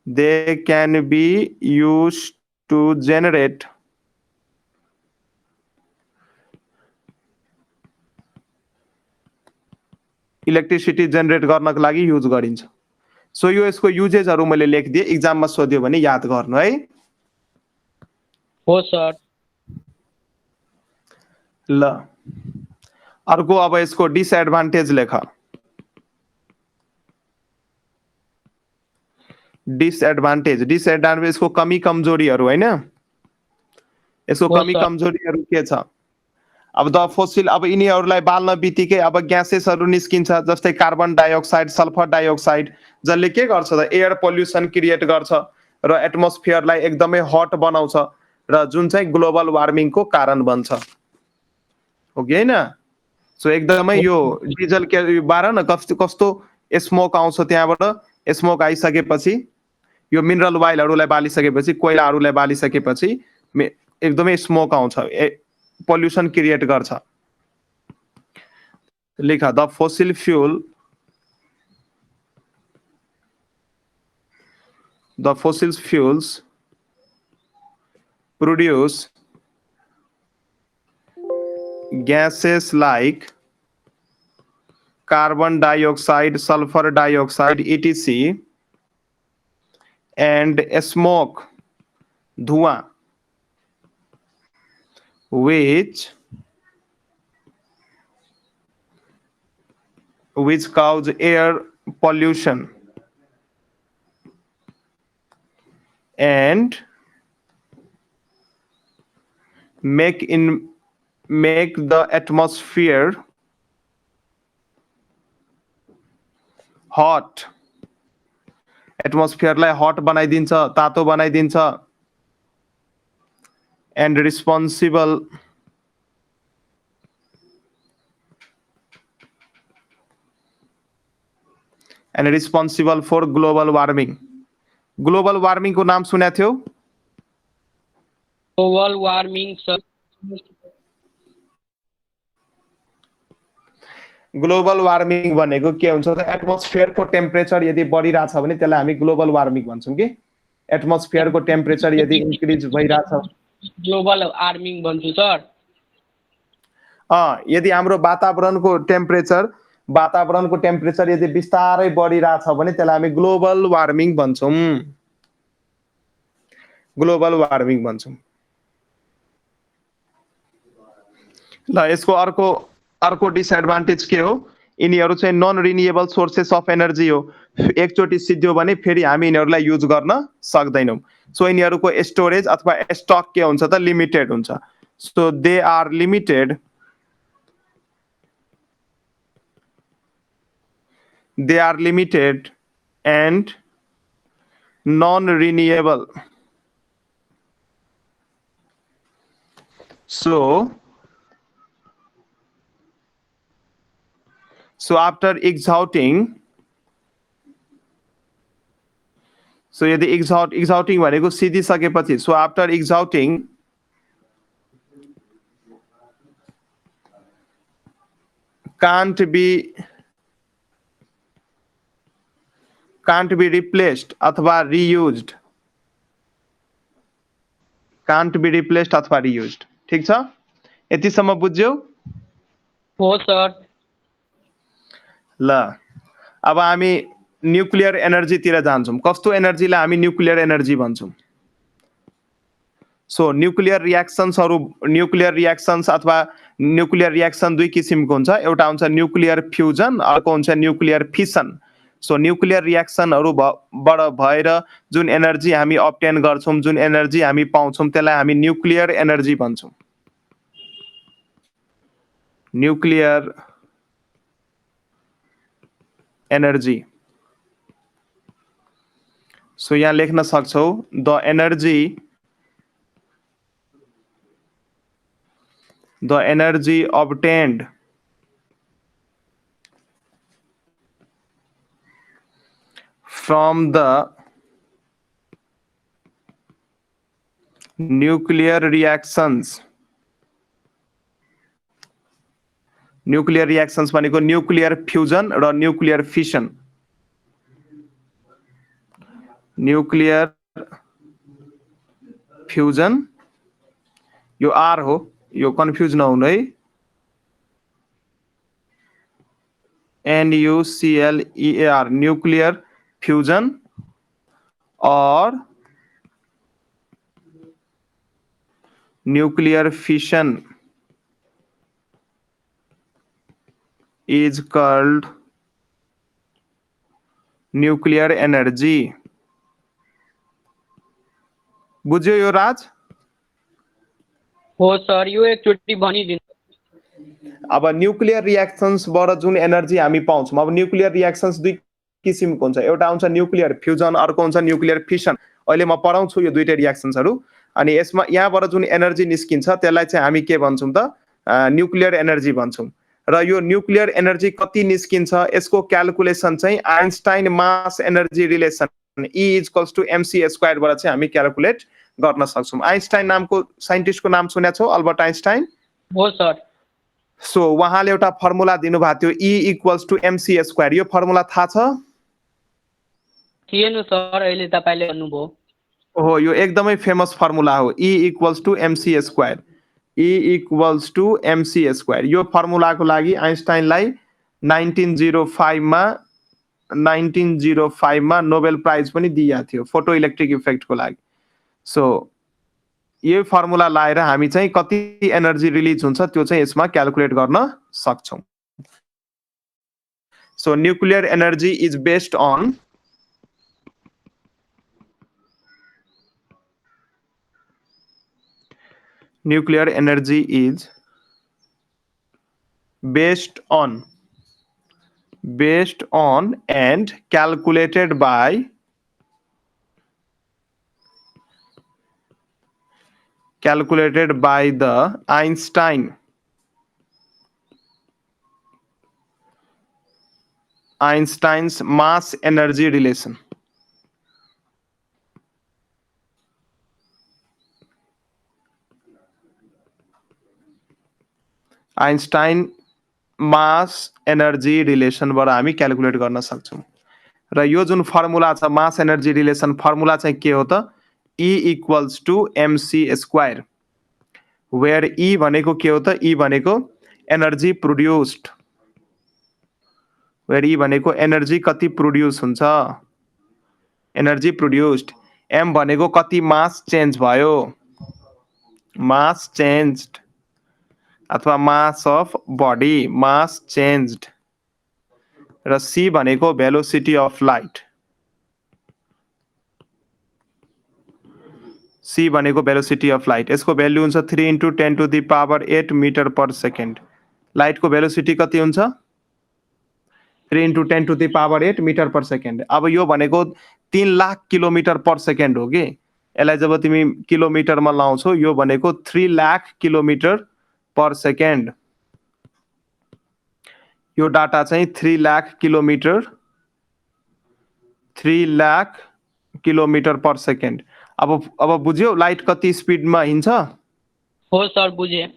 they can be use to generate electricity generate गर्नको लागि युज गरिन्छ। सो यो यसको युजेसहरू मैले लेखिदिएँ, इक्जाममा सोध्यो भने याद गर्नु है। हो सर। ल, अर्को अब यसको डिसएडभान्टेज लेख। डिसएडभान्टेज, डिसएडभान्टेज यसको कमी कमजोरीहरू, होइन? यसको कमी कमजोरीहरू के छ? अब द फोसिल, अब यिनीहरूलाई बाल्न बित्तिकै अब ग्यासेसहरू निस्किन्छ, जस्तै कार्बन डाइअक्साइड, सल्फर डाइअक्साइड, जसले के गर्छ त एयर पोल्युसन क्रिएट गर्छ र एटमोस्फियरलाई एकदमै हट बनाउँछ र जुन चाहिँ ग्लोबल वार्मिङको कारण बन्छ, हो कि होइन? सो एकदमै यो डिजल के बार न कस्तो स्मोक आउँछ त्यहाँबाट। स्मोक आइसकेपछि यो मिनरल वाइलहरूलाई बालिसकेपछि, कोइलाहरूलाई बालिसकेपछि एकदमै स्मोक आउँछ, पोल्युसन क्रिएट गर्छ। लेख, the fossil fuel, the fossil fuels produce gases like carbon dioxide, sulfur dioxide, etc. and smoke, धुआं, which cause air pollution and make the atmosphere hot. एटमोस्फियरलाई हट बनाइदिन्छ, तातो बनाइदिन्छ। and responsible for global warming. Global वार्मिङको नाम सुनेको थियौ? Global warming sir, global warming भनेको के हुन्छ त? एटमोस्फियरको टेम्परेचर यदि बढिरहेछ भने त्यसलाई हामी ग्लोबल वार्मिङ भन्छौँ कि एटमोस्फियरको टेम्परेचर यदि इन्क्रिज भइरहेछ, ग्लोबल वार्मिङ भन्छु सर। यदि हाम्रो वातावरणको टेम्परेचर यदि बिस्तारै बढिरहेछ भने त्यसलाई हामी ग्लोबल वार्मिङ भन्छौँ, ग्लोबल वार्मिङ भन्छौँ। ल, यसको अर्को डिसएडभान्टेज के हो? यिनीहरू चाहिँ non renewable sources of energy हो। एकचोटि सिद्धियो भने फेरि हामी यिनीहरूलाई युज गर्न सक्दैनौँ। सो यिनीहरूको स्टोरेज अथवा स्टक के हुन्छ त? लिमिटेड हुन्छ। So they are limited, and non-renewable. So after exhausting so यदि एक्जाउटिङ भनेको सिधिसकेपछि, so after exhausting can't be replaced अथवा reused, can't be replaced अथवा reused. ठीक छ, यतिसम्म बुझ्यौ? हो सर। ल अब हामी न्युक्लियर एनर्जीतिर जान्छौँ। कस्तो एनर्जीलाई हामी न्युक्लियर एनर्जी भन्छौँ? सो न्युक्लियर रियाक्सन्स अथवा न्युक्लियर रियाक्सन दुई किसिमको हुन्छ। एउटा हुन्छ न्युक्लियर फ्युजन, अर्को हुन्छ न्युक्लियर फिसन। सो न्युक्लियर रियाक्सनहरूबाट भएर जुन एनर्जी हामी अब्टेन गर्छौँ, जुन एनर्जी हामी पाउँछौँ, त्यसलाई हामी न्युक्लियर एनर्जी भन्छौँ। Nuclear energy. सो यहाँ लेख्न सक्छौ, the energy obtained from the nuclear reactions भनेको न्युक्लियर फ्युजन र न्युक्लियर फिसन। न्युक्लियर फ्युजन यो आर हो, यो कन्फ्युज नहुनु है। NUCLEAR न्युक्लियर फ्युजन और nuclear fission is called nuclear energy. बुझ्यो यो राज? हो सर, यो एकचोटि भनिदिनु। अब न्युक्लियर रियाक्सन्सबाट जुन एनर्जी हामी पाउँछौँ, अब न्युक्लियर रियाक्सन्स दुई किसिमको हुन्छ। एउटा हुन्छ न्युक्लियर फ्युजन, अर्को हुन्छ न्युक्लियर फिसन। अहिले म पढाउँछु यो दुईटै रियाक्सन्सहरू, अनि यसमा यहाँबाट जुन एनर्जी निस्किन्छ त्यसलाई चाहिँ हामी के भन्छौँ त? न्युक्लियर एनर्जी भन्छौँ। र यो न्युक्लियर एनर्जी कति निस्किन्छ, यसको क्यालकुलेसन चाहिँ Einstein mass energy relation E=mc² बाट चाहिँ हामी क्यालकुलेट गर्न सक्छौँ। आइन्स्टाइन नामको साइन्टिस्टको नाम सुनेको छौ? Albert Einstein. हो सर। सो उहाँले एउटा फर्मुला दिनुभएको थियो, E=mc²। यो फर्मुला थाहा छ? थिएन सर, अहिले तपाईँले भन्नुभयो। हो, यो एकदमै फेमस फर्मुला हो, E=mc²। E=mc²। यो फर्मुलाको लागि आइन्स्टाइनलाई 1905 मा नोबेल प्राइज पनि दिएको थियो फोटो इलेक्ट्रिक इफेक्टको लागि। सो यो फर्मुला लाएर हामी चाहिँ कति एनर्जी रिलिज हुन्छ त्यो चाहिँ यसमा क्यालकुलेट गर्न सक्छौँ। So nuclear energy is based on nuclear energy is based on and calculated by the Einstein's mass energy relation। Einstein mass energy रिलेसनबाट हामी क्यालकुलेट गर्न सक्छौँ। र यो जुन फर्मुला छ मास एनर्जी रिलेसन फर्मुला चाहिँ के हो त? E=mc², वेयर E भनेको के हो त? E भनेको एनर्जी प्रोड्युस्ड, वेयर E भनेको एनर्जी कति प्रोड्युस हुन्छ, एनर्जी प्रोड्युस्ड। M भनेको कति मास चेन्ज भयो, मास चेन्ज्ड अथवा mass of body, mass changed. र C भनेको भेलोसिटी अफ लाइट, C भनेको भेलोसिटी अफ लाइट। यसको भ्यालु हुन्छ 3 × 10⁸ मिटर पर सेकेन्ड। लाइटको भेलोसिटी कति हुन्छ? 3 × 10⁸ मिटर पर सेकेन्ड। अब यो भनेको 3 लाख किलोमिटर पर सेकेन्ड हो कि। यसलाई जब तिमी किलोमिटरमा लाउँछौ, यो भनेको 3 लाख किलोमिटर पर सेकेन्ड। यो डाटा चाहिँ 3 लाख किलोमिटर पर सेकेन्ड। अब बुझ्यौ लाइट कति स्पिडमा हिँड्छ? हो सर बुझेँ।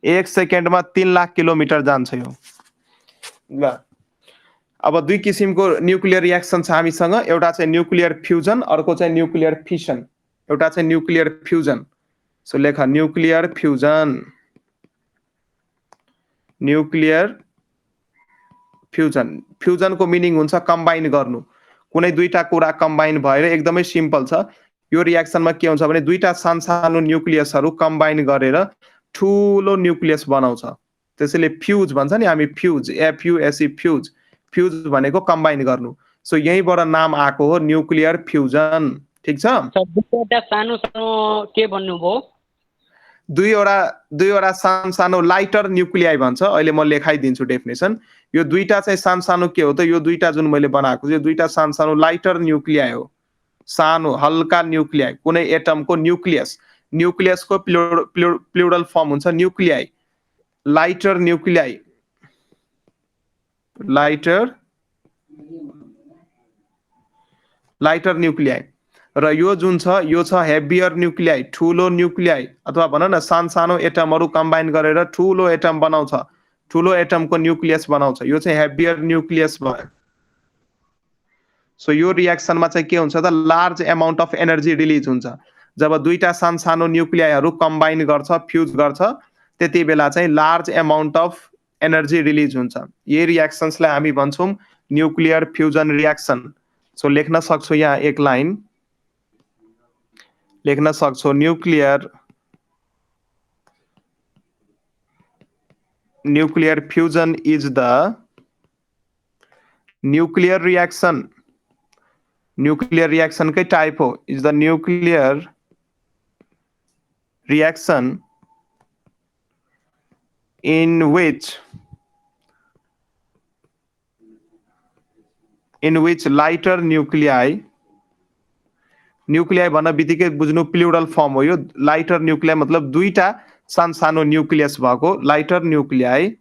1 सेकेन्डमा 3 लाख किलोमिटर जान्छ यो। ल अब दुई किसिमको न्युक्लियर रियाक्सन छ हामीसँग, एउटा चाहिँ न्युक्लियर फ्युजन, अर्को चाहिँ न्युक्लियर फिसन। एउटा चाहिँ न्युक्लियर फ्युजन। सो लेख न्युक्लियर फ्युजन। Nuclear fusion. फ्युजनको मिनिङ हुन्छ कम्बाइन गर्नु। कुनै दुईटा कुरा कम्बाइन भएर एकदमै सिम्पल छ। यो रियाक्सनमा के हुन्छ भने दुईटा सानो न्युक्लियसहरू कम्बाइन गरेर ठुलो न्युक्लियस बनाउँछ। त्यसैले फ्युज भन्छ नि हामी, फ्युज, एफयुएसई, फ्युज। फ्युज भनेको कम्बाइन गर्नु। सो यहीँबाट नाम आएको हो न्युक्लियर फ्युजन। ठिक छ? सर दुईवटा सानो सानो के भन्नुभयो? दुईवटा सानो लाइटर न्युक्लियाई भन्छ। अहिले म लेखाइदिन्छु डेफिनेसन। यो दुईटा चाहिँ सानो के हो त, यो दुईटा जुन मैले बनाएको छु यो दुईटा सानो लाइटर न्युक्लियाई हो। सानो हल्का न्युक्लियाई, कुनै एटमको न्युक्लियस। न्युक्लियसको प्लुरल फर्म हुन्छ nuclei. Lighter nuclei, lighter nuclei. र यो जुन छ यो छ हेभियर न्युक्लियाई, ठुलो न्युक्लियाई, अथवा भन न सानो एटमहरू कम्बाइन गरेर ठुलो एटम बनाउँछ। ठुलो एटमको न्युक्लियस बनाउँछ। यो चाहिँ हेभियर न्युक्लियस भयो। सो यो रियाक्सनमा चाहिँ के हुन्छ त, large amount of energy release हुन्छ। जब दुईटा सानो न्युक्लियाईहरू कम्बाइन गर्छ, फ्युज गर्छ, त्यति बेला चाहिँ large amount of energy release हुन्छ। यही रियाक्सन्सलाई हामी भन्छौँ न्युक्लियर फ्युजन रियाक्सन। सो लेख्न सक्छौ यहाँ एक लाइन लेख्न सक्छौ, nuclear fusion is the nuclear reaction. Nuclear रियाक्सनकै टाइप हो, is the nuclear reaction in which lighter nuclei भन्न बित्तिकै बुझ्नु प्लुरल फर्म हो यो। लाइटर न्युक्लियाई मतलब दुईटा सानो न्युक्लियस भएको लाइटर न्युक्लियाई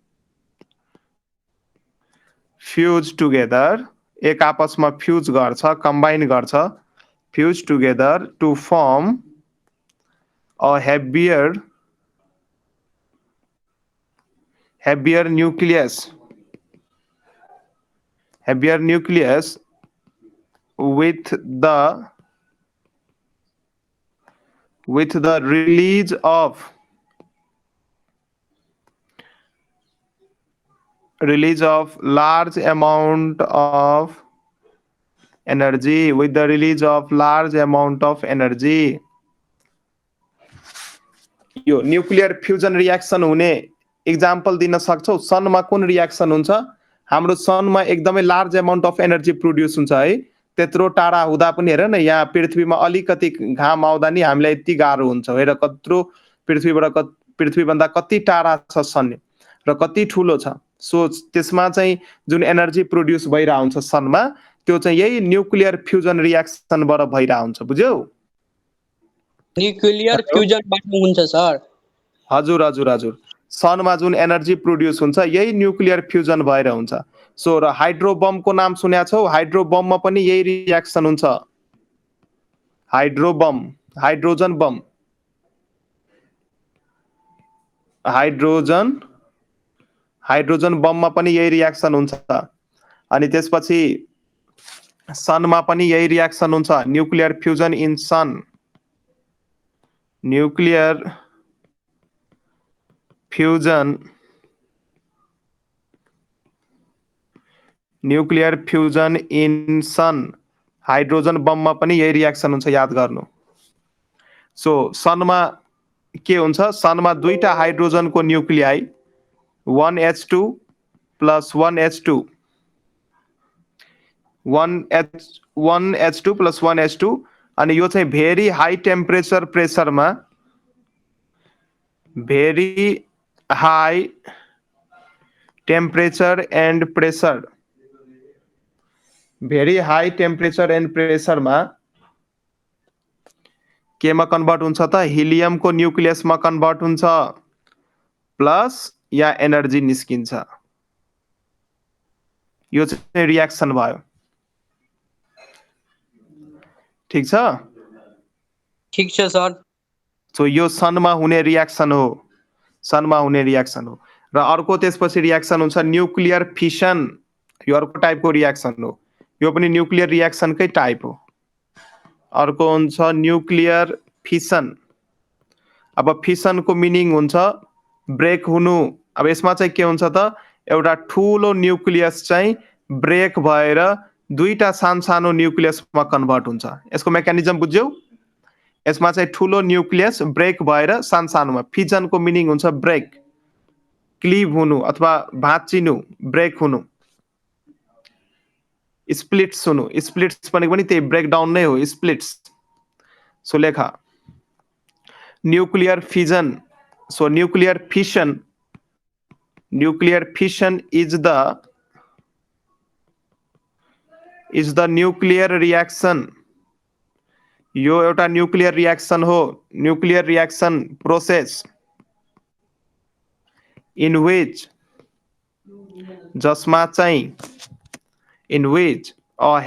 फ्युज टुगेदर, एक आपसमा फ्युज गर्छ, कम्बाइन गर्छ, fuse together to form a heavier nucleus with the release of large amount of energy, with the release of large amount of energy। यो न्युक्लियर फ्युजन रियाक्सन हुने इक्जाम्पल दिन सक्छौ? सनमा कुन रियाक्सन हुन्छ? हाम्रो सनमा एकदमै large amount of energy produce हुन्छ है। त्यत्रो टाढा हुँदा पनि हेर न, यहाँ पृथ्वीमा अलिकति घाम आउँदा नि हामीलाई यति गाह्रो हुन्छ। हेर कत्रो पृथ्वीभन्दा कति टाढा छ सन र कति ठुलो छ। सो त्यसमा चाहिँ जुन एनर्जी प्रोड्युस भइरहेको हुन्छ सनमा, त्यो चाहिँ यही न्युक्लियर फ्युजन रियाक्सनबाट भइरहेको हुन्छ। बुझ्यौ? न्युक्लियर फ्युजनबाट हुन्छ सर। हजुर। सनमा जुन एनर्जी प्रोड्युस हुन्छ यही न्युक्लियर फ्युजन भएर हुन्छ। सो र हाइड्रोबमको नाम सुनेका छौ? हाइड्रोबममा पनि यही रियाक्सन हुन्छ। हाइड्रोबम, हाइड्रोजन बम, हाइड्रोजन बममा पनि यही रियाक्सन हुन्छ। अनि त्यसपछि सनमा पनि यही रियाक्सन हुन्छ। Nuclear fusion in sun, nuclear fusion in sun, hydrogen बममा पनि यही रियाक्सन हुन्छ, याद गर्नु। सो सनमा के हुन्छ? सनमा दुईटा हाइड्रोजनको nuclei 1H2 plus 1H2, 1H2 plus 1H2। अनि यो चाहिँ भेरी हाई टेम्परेचर प्रेसरमा, very high temperature and pressure, very high temperature and प्रेसरमा केमा कन्भर्ट हुन्छ त? हिलियमको न्युक्लियसमा कन्भर्ट हुन्छ, प्लस या एनर्जी निस्किन्छ। यो चाहिँ रियाक्सन भयो। ठीक छ? ठिक छ सर। सो यो सनमा हुने रियाक्सन हो, सनमा हुने रियाक्सन हो। र अर्को त्यसपछि रियाक्सन हुन्छ न्युक्लियर फिसन, यो अर्को टाइपको रियाक्सन हो, यो पनि न्युक्लियर रियाक्सनकै टाइप हो। अर्को हुन्छ न्युक्लियर फिसन। अब फिसनको मिनिङ हुन्छ ब्रेक हुनु। अब यसमा चाहिँ के हुन्छ त, एउटा ठुलो न्युक्लियस चाहिँ ब्रेक भएर दुईटा सानो न्युक्लियसमा कन्भर्ट हुन्छ। यसको मेकानिजम बुझ्यौ? यसमा चाहिँ ठुलो न्युक्लियस ब्रेक भएर सानोमा, फिजनको मिनिङ हुन्छ ब्रेक, क्लिभ हुनु अथवा भाँचिनु, ब्रेक हुनु, स्प्लिट्स हुनु। स्प्लिट्स भनेको पनि त्यही ब्रेकडाउन नै हो, स्प्लिट्स। सो लेखा nuclear fission. So nuclear fission is the nuclear reaction. यो एउटा न्युक्लियर रियाक्सन हो, nuclear reaction process in which, जसमा चाहिँ इन विच अ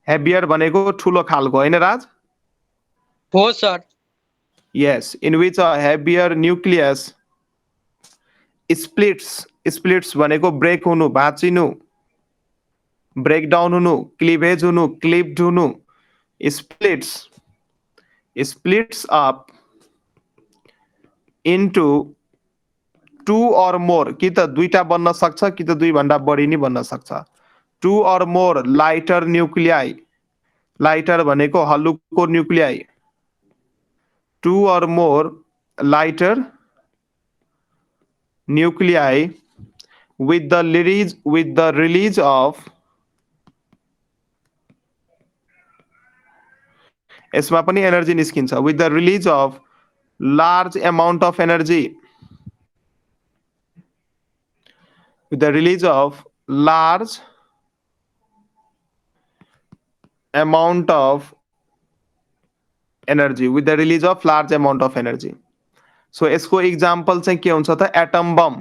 हेभियर भनेको ठुलो खालको होइन राज? हो sir. Yes, in which a heavier nucleus splits भनेको ब्रेक हुनु, भाँचिनु, ब्रेकडाउन हुनु, क्लिभेज हुनु, क्लिप्ड हुनु, splits up into two or more, कि त दुईटा बन्न सक्छ कि त दुई भन्दा बढी नि बन्न सक्छ। Two or more lighter nuclei, lighter भनेको हलुको nuclei, two or more lighter nuclei with the release of, यसमा पनि एनर्जी निस्किन्छ, with the release of large amount of energy, with the release of large amount of energy, with the release of large amount of energy. So यसको इक्जाम्पल चाहिँ के हुन्छ त, एटम बम।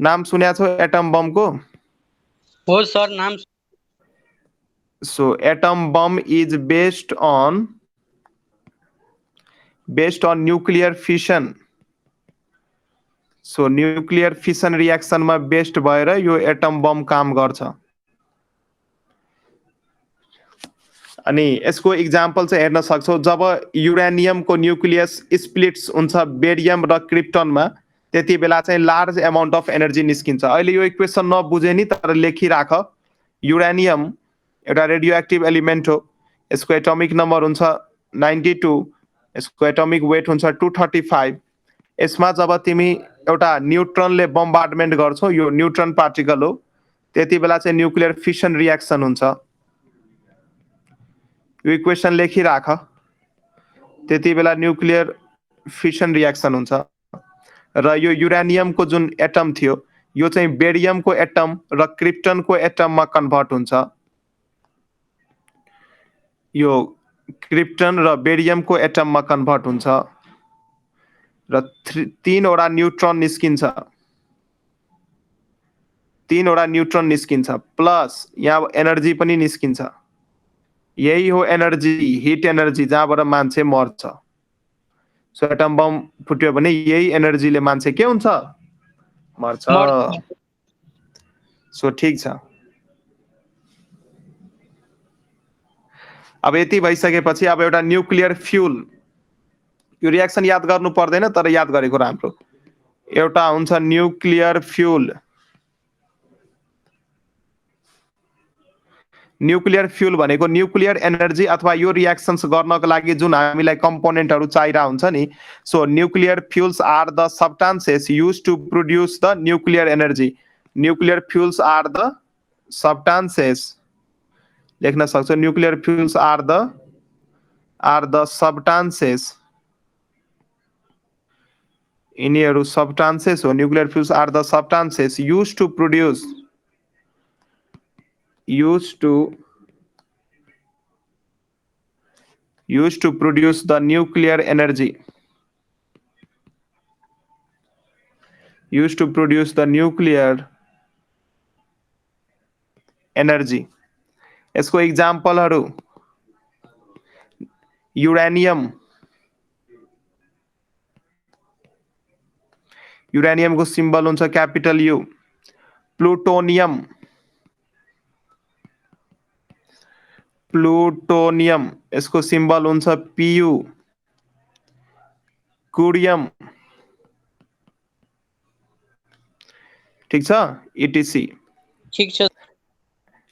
नाम सुनेको छौ एटम बमको? हो सर, नाम। So atom bomb is based on nuclear fission. So nuclear fission रियाक्सनमा बेस्ड भएर यो एटम बम काम गर्छ। अनि यसको इक्जाम्पल चाहिँ हेर्न सक्छौ, जब युरेनियमको न्युक्लियस स्प्लिट्स हुन्छ बेरियम र क्रिप्टनमा, त्यति बेला चाहिँ लार्ज एमाउन्ट अफ एनर्जी निस्किन्छ। अहिले यो इक्वेसन नबुझे नि, तर लेखिराख। युरेनियम एउटा रेडियो एक्टिभ एलिमेन्ट हो, यसको एटोमिक नम्बर हुन्छ 92, यसको एटोमिक वेट हुन्छ 235। यसमा जब तिमी एउटा न्युट्रनले बम्बार्डमेन्ट गर्छौ, यो न्युट्रन पार्टिकल हो, त्यति बेला चाहिँ न्युक्लियर फिसन रियाक्सन हुन्छ। यो इक्वेसन लेखिराख, त्यति बेला न्युक्लियर फिसन रियाक्सन हुन्छ। र यो युरेनियमको जुन एटम थियो, यो चाहिँ बेरियमको एटम र क्रिप्टनको एटममा कन्भर्ट हुन्छ। यो क्रिप्टन र बेरियमको एटममा कन्भर्ट हुन्छ र तीनवटा न्युट्रन निस्किन्छ, तीनवटा न्युट्रन निस्किन्छ, प्लस यहाँ एनर्जी पनि निस्किन्छ। यही हो एनर्जी, हिट एनर्जी, जहाँबाट मान्छे मर्छ। सो एटम बम फुट्यो भने यही एनर्जीले मान्छे के हुन्छ, मर्छ। सो ठीक छ। अब यति भइसकेपछि अब एउटा न्युक्लियर फ्युल, यो रियाक्सन याद गर्नु पर्दैन, तर याद गरेको राम्रो। एउटा हुन्छ न्युक्लियर फ्युल। न्युक्लियर फ्युल भनेको न्युक्लियर एनर्जी अथवा यो रियाक्सन्स गर्नको लागि जुन हामीलाई कम्पोनेन्टहरू चाहिरा हुन्छ नि, so nuclear fuels are the substances use to produce the nuclear energy. Nuclear fuels are the substances, लेख्न सक्छौ, nuclear fuels are the substances, यिनीहरू सब्स्टान्सेस हो। Nuclear fuels are the substances use to produce the nuclear energy, used to produce the nuclear energy। यसको इक्जाम्पलहरू युरेनियम, युरेनियमको सिम्बल हुन्छ क्यापिटल यु। प्लुटोनियम, प्लुटोनियम यसको सिम्बल हुन्छ पीयू। कुरियम, ठीक छ, इटीसी। ठीक छ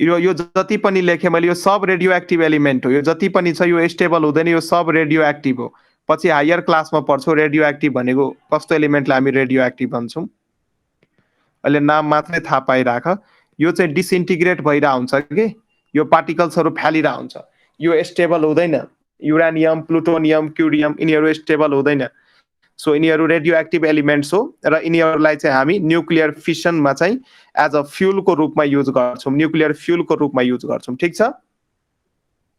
यो जति पनि लेखेँ मैले यो सब रेडियो एक्टिभ एलिमेन्ट हो। यो जति पनि छ यो स्टेबल हुँदैन, यो सब रेडियो एक्टिभ हो। पछि हायर क्लासमा पढ्छौँ रेडियो एक्टिभ भनेको कस्तो एलिमेन्टलाई हामी रेडियो एक्टिभ भन्छौँ। अहिले नाम मात्रै थाहा पाइराख। यो चाहिँ डिसइन्टिग्रेट भइरह हुन्छ कि यो पार्टिकल्सहरू फ्यालिरह हुन्छ, यो स्टेबल हुँदैन। युरेनियम, प्लुटोनियम, क्युरियम यिनीहरू स्टेबल हुँदैन। सो यिनीहरू रेडियो एक्टिभ एलिमेन्ट्स हो र यिनीहरूलाई चाहिँ हामी न्युक्लियर फिसनमा चाहिँ एज अ फ्युलको रूपमा युज गर्छौँ, न्युक्लियर फ्युलको रूपमा युज गर्छौँ। ठीक छ?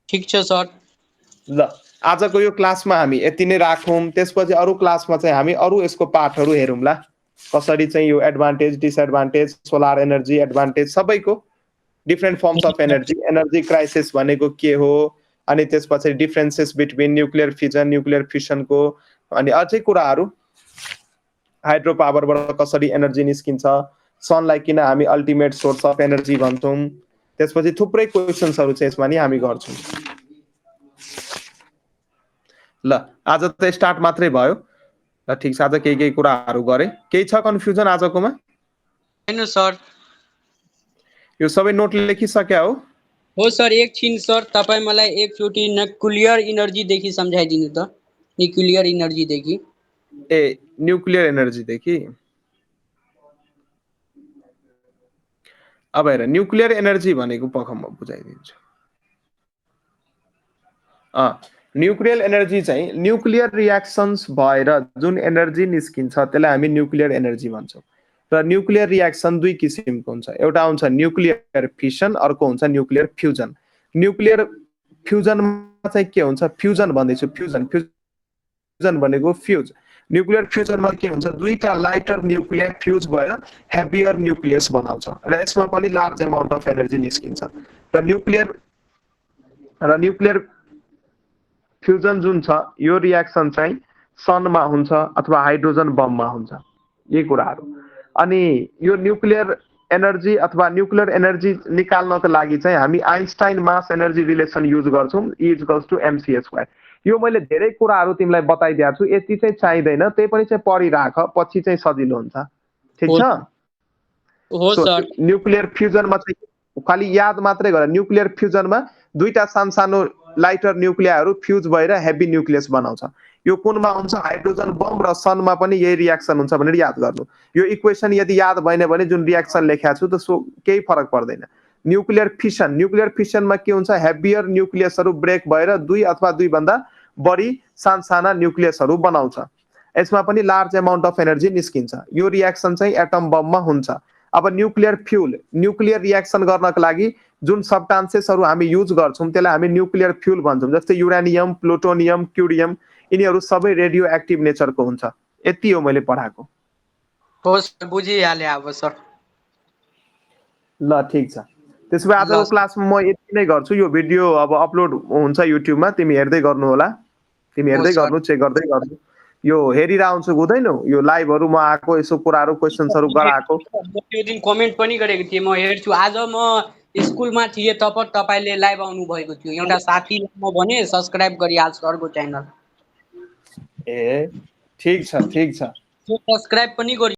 ठीक छ सर। ल आजको यो क्लासमा हामी यति नै राखौँ। त्यसपछि अरू क्लासमा चाहिँ हामी अरू यसको पार्टहरू हेरौँला, कसरी चाहिँ यो advantage disadvantage, solar energy advantage सबैको different forms of energy, energy crisis भनेको के हो, अनि त्यसपछि differences between nuclear fission nuclear फिसनको, अनि अझै कुराहरू हाइड्रो पावरबाट कसरी एनर्जी निस्किन्छ, सनलाई किन हामी अल्टिमेट सोर्स अफ एनर्जी भन्छौँ। त्यसपछि थुप्रै क्वेसन्सहरू चाहिँ यसमा नि हामी गर्छौँ। ल आज त स्टार्ट मात्रै भयो। ल ठिक छ, आज केही कुराहरू गरेँ। केही छ कन्फ्युजन आजकोमा? हैन सर। यो सबै नोट लेखिसक्या हो सर। एकछिन सर, तपाईँ मलाई एकचोटि न्युक्लियर इनर्जीदेखि सम्झाइदिनु त। न्युक्लियर इनर्जीदेखि। ए न्युक्लियर एनर्जीदेखि अब हेर, न्युक्लियर एनर्जी भनेको पख म बुझाइदिन्छु। न्युक्लियर एनर्जी चाहिँ न्युक्लियर रियाक्सन्स भएर जुन एनर्जी निस्किन्छ त्यसलाई हामी न्युक्लियर एनर्जी भन्छौँ। र न्युक्लियर रियाक्सन दुई किसिमको हुन्छ, एउटा हुन्छ न्युक्लियर फिसन, अर्को हुन्छ न्युक्लियर फ्युजन। न्युक्लियर फ्युजनमा चाहिँ के हुन्छ, फ्युजन भन्दैछु, फ्युजन फ्युजन भनेको फ्युज। न्युक्लियर फ्युजनमा के हुन्छ, दुईटा लाइटर न्युक्लियर फ्युज भएर हेभियर न्युक्लियस बनाउँछ र यसमा पनि लार्ज एमाउन्ट अफ एनर्जी निस्किन्छ। र न्युक्लियर फ्युजन जुन छ यो रियाक्सन चाहिँ सनमा हुन्छ अथवा हाइड्रोजन बममा हुन्छ, यही कुराहरू। अनि यो न्युक्लियर एनर्जी अथवा न्युक्लियर एनर्जी निकाल्नको लागि चाहिँ हामी Einstein mass energy relation use गर्छौँ, E = mc²। यो मैले धेरै कुराहरू तिमीलाई बताइदिएको छु, यति चाहिँ चाहिँदैन, त्यही पनि चाहिँ पढिराख, पछि चाहिँ सजिलो हुन्छ। ठिक छ? हो सर। न्युक्लियर फ्युजनमा चाहिँ खालि याद मात्रै गर, न्युक्लियर फ्युजनमा दुईटा सानो लाइटर न्युक्लियाहरू फ्युज भएर हेभी न्युक्लियस बनाउँछ। यो कुनमा हुन्छ, हाइड्रोजन बम र सनमा पनि यही रियाक्सन हुन्छ भनेर याद गर्नु। यो इक्वेसन यदि याद भएन भने जुन रियाक्सन लेखेको छु त केही फरक पर्दैन। न्युक्लियर फिसनमा के हुन्छ, हेभियर न्युक्लियसहरू ब्रेक भएर दुई अथवा दुई भन्दा बढी साना न्युक्लियसहरू बनाउँछ। यसमा पनि लार्ज एमाउन्ट अफ एनर्जी निस्किन्छ। यो रियाक्सन चाहिँ एटम बममा हुन्छ। अब न्युक्लियर फ्युल, न्युक्लियर रियाक्सन गर्नको लागि जुन सब्स्टान्सेसहरू हामी युज गर्छौँ त्यसलाई हामी न्युक्लियर फ्युल भन्छौँ। जस्तै युरेनियम, प्लुटोनियम, क्युरियम यिनीहरू सबै रेडियो एक्टिभ नेचरको हुन्छ। यति हो मैले पढाएको। हो सर, बुझिहालेँ अब सर। ल ठिक छ, त्यसो भए आजको क्लासमा म यति नै गर्छु। यो भिडियो अब अपलोड हुन्छ युट्युबमा, तिमी हेर्दै गर्नु होला, तिमी हेर्दै गर्नु, चेक गर्दै गर्नु। यो हेरिरहन्छु हुँदैन, यो लाइभहरू म आएको यसो कुराहरू क्वेसन्सहरू गराएको। त्यो दिन कमेन्ट पनि गरेको थिएँ, म हेर्छु। आज म स्कुलमा थिएँ तब तपाईँले लाइभ आउनु भएको थियो। एउटा साथीलाई म भने सब्सक्राइब गरिहाल्छ सरको च्यानल। ए ठिक छ, ठिक छ। सब्सक्राइब पनि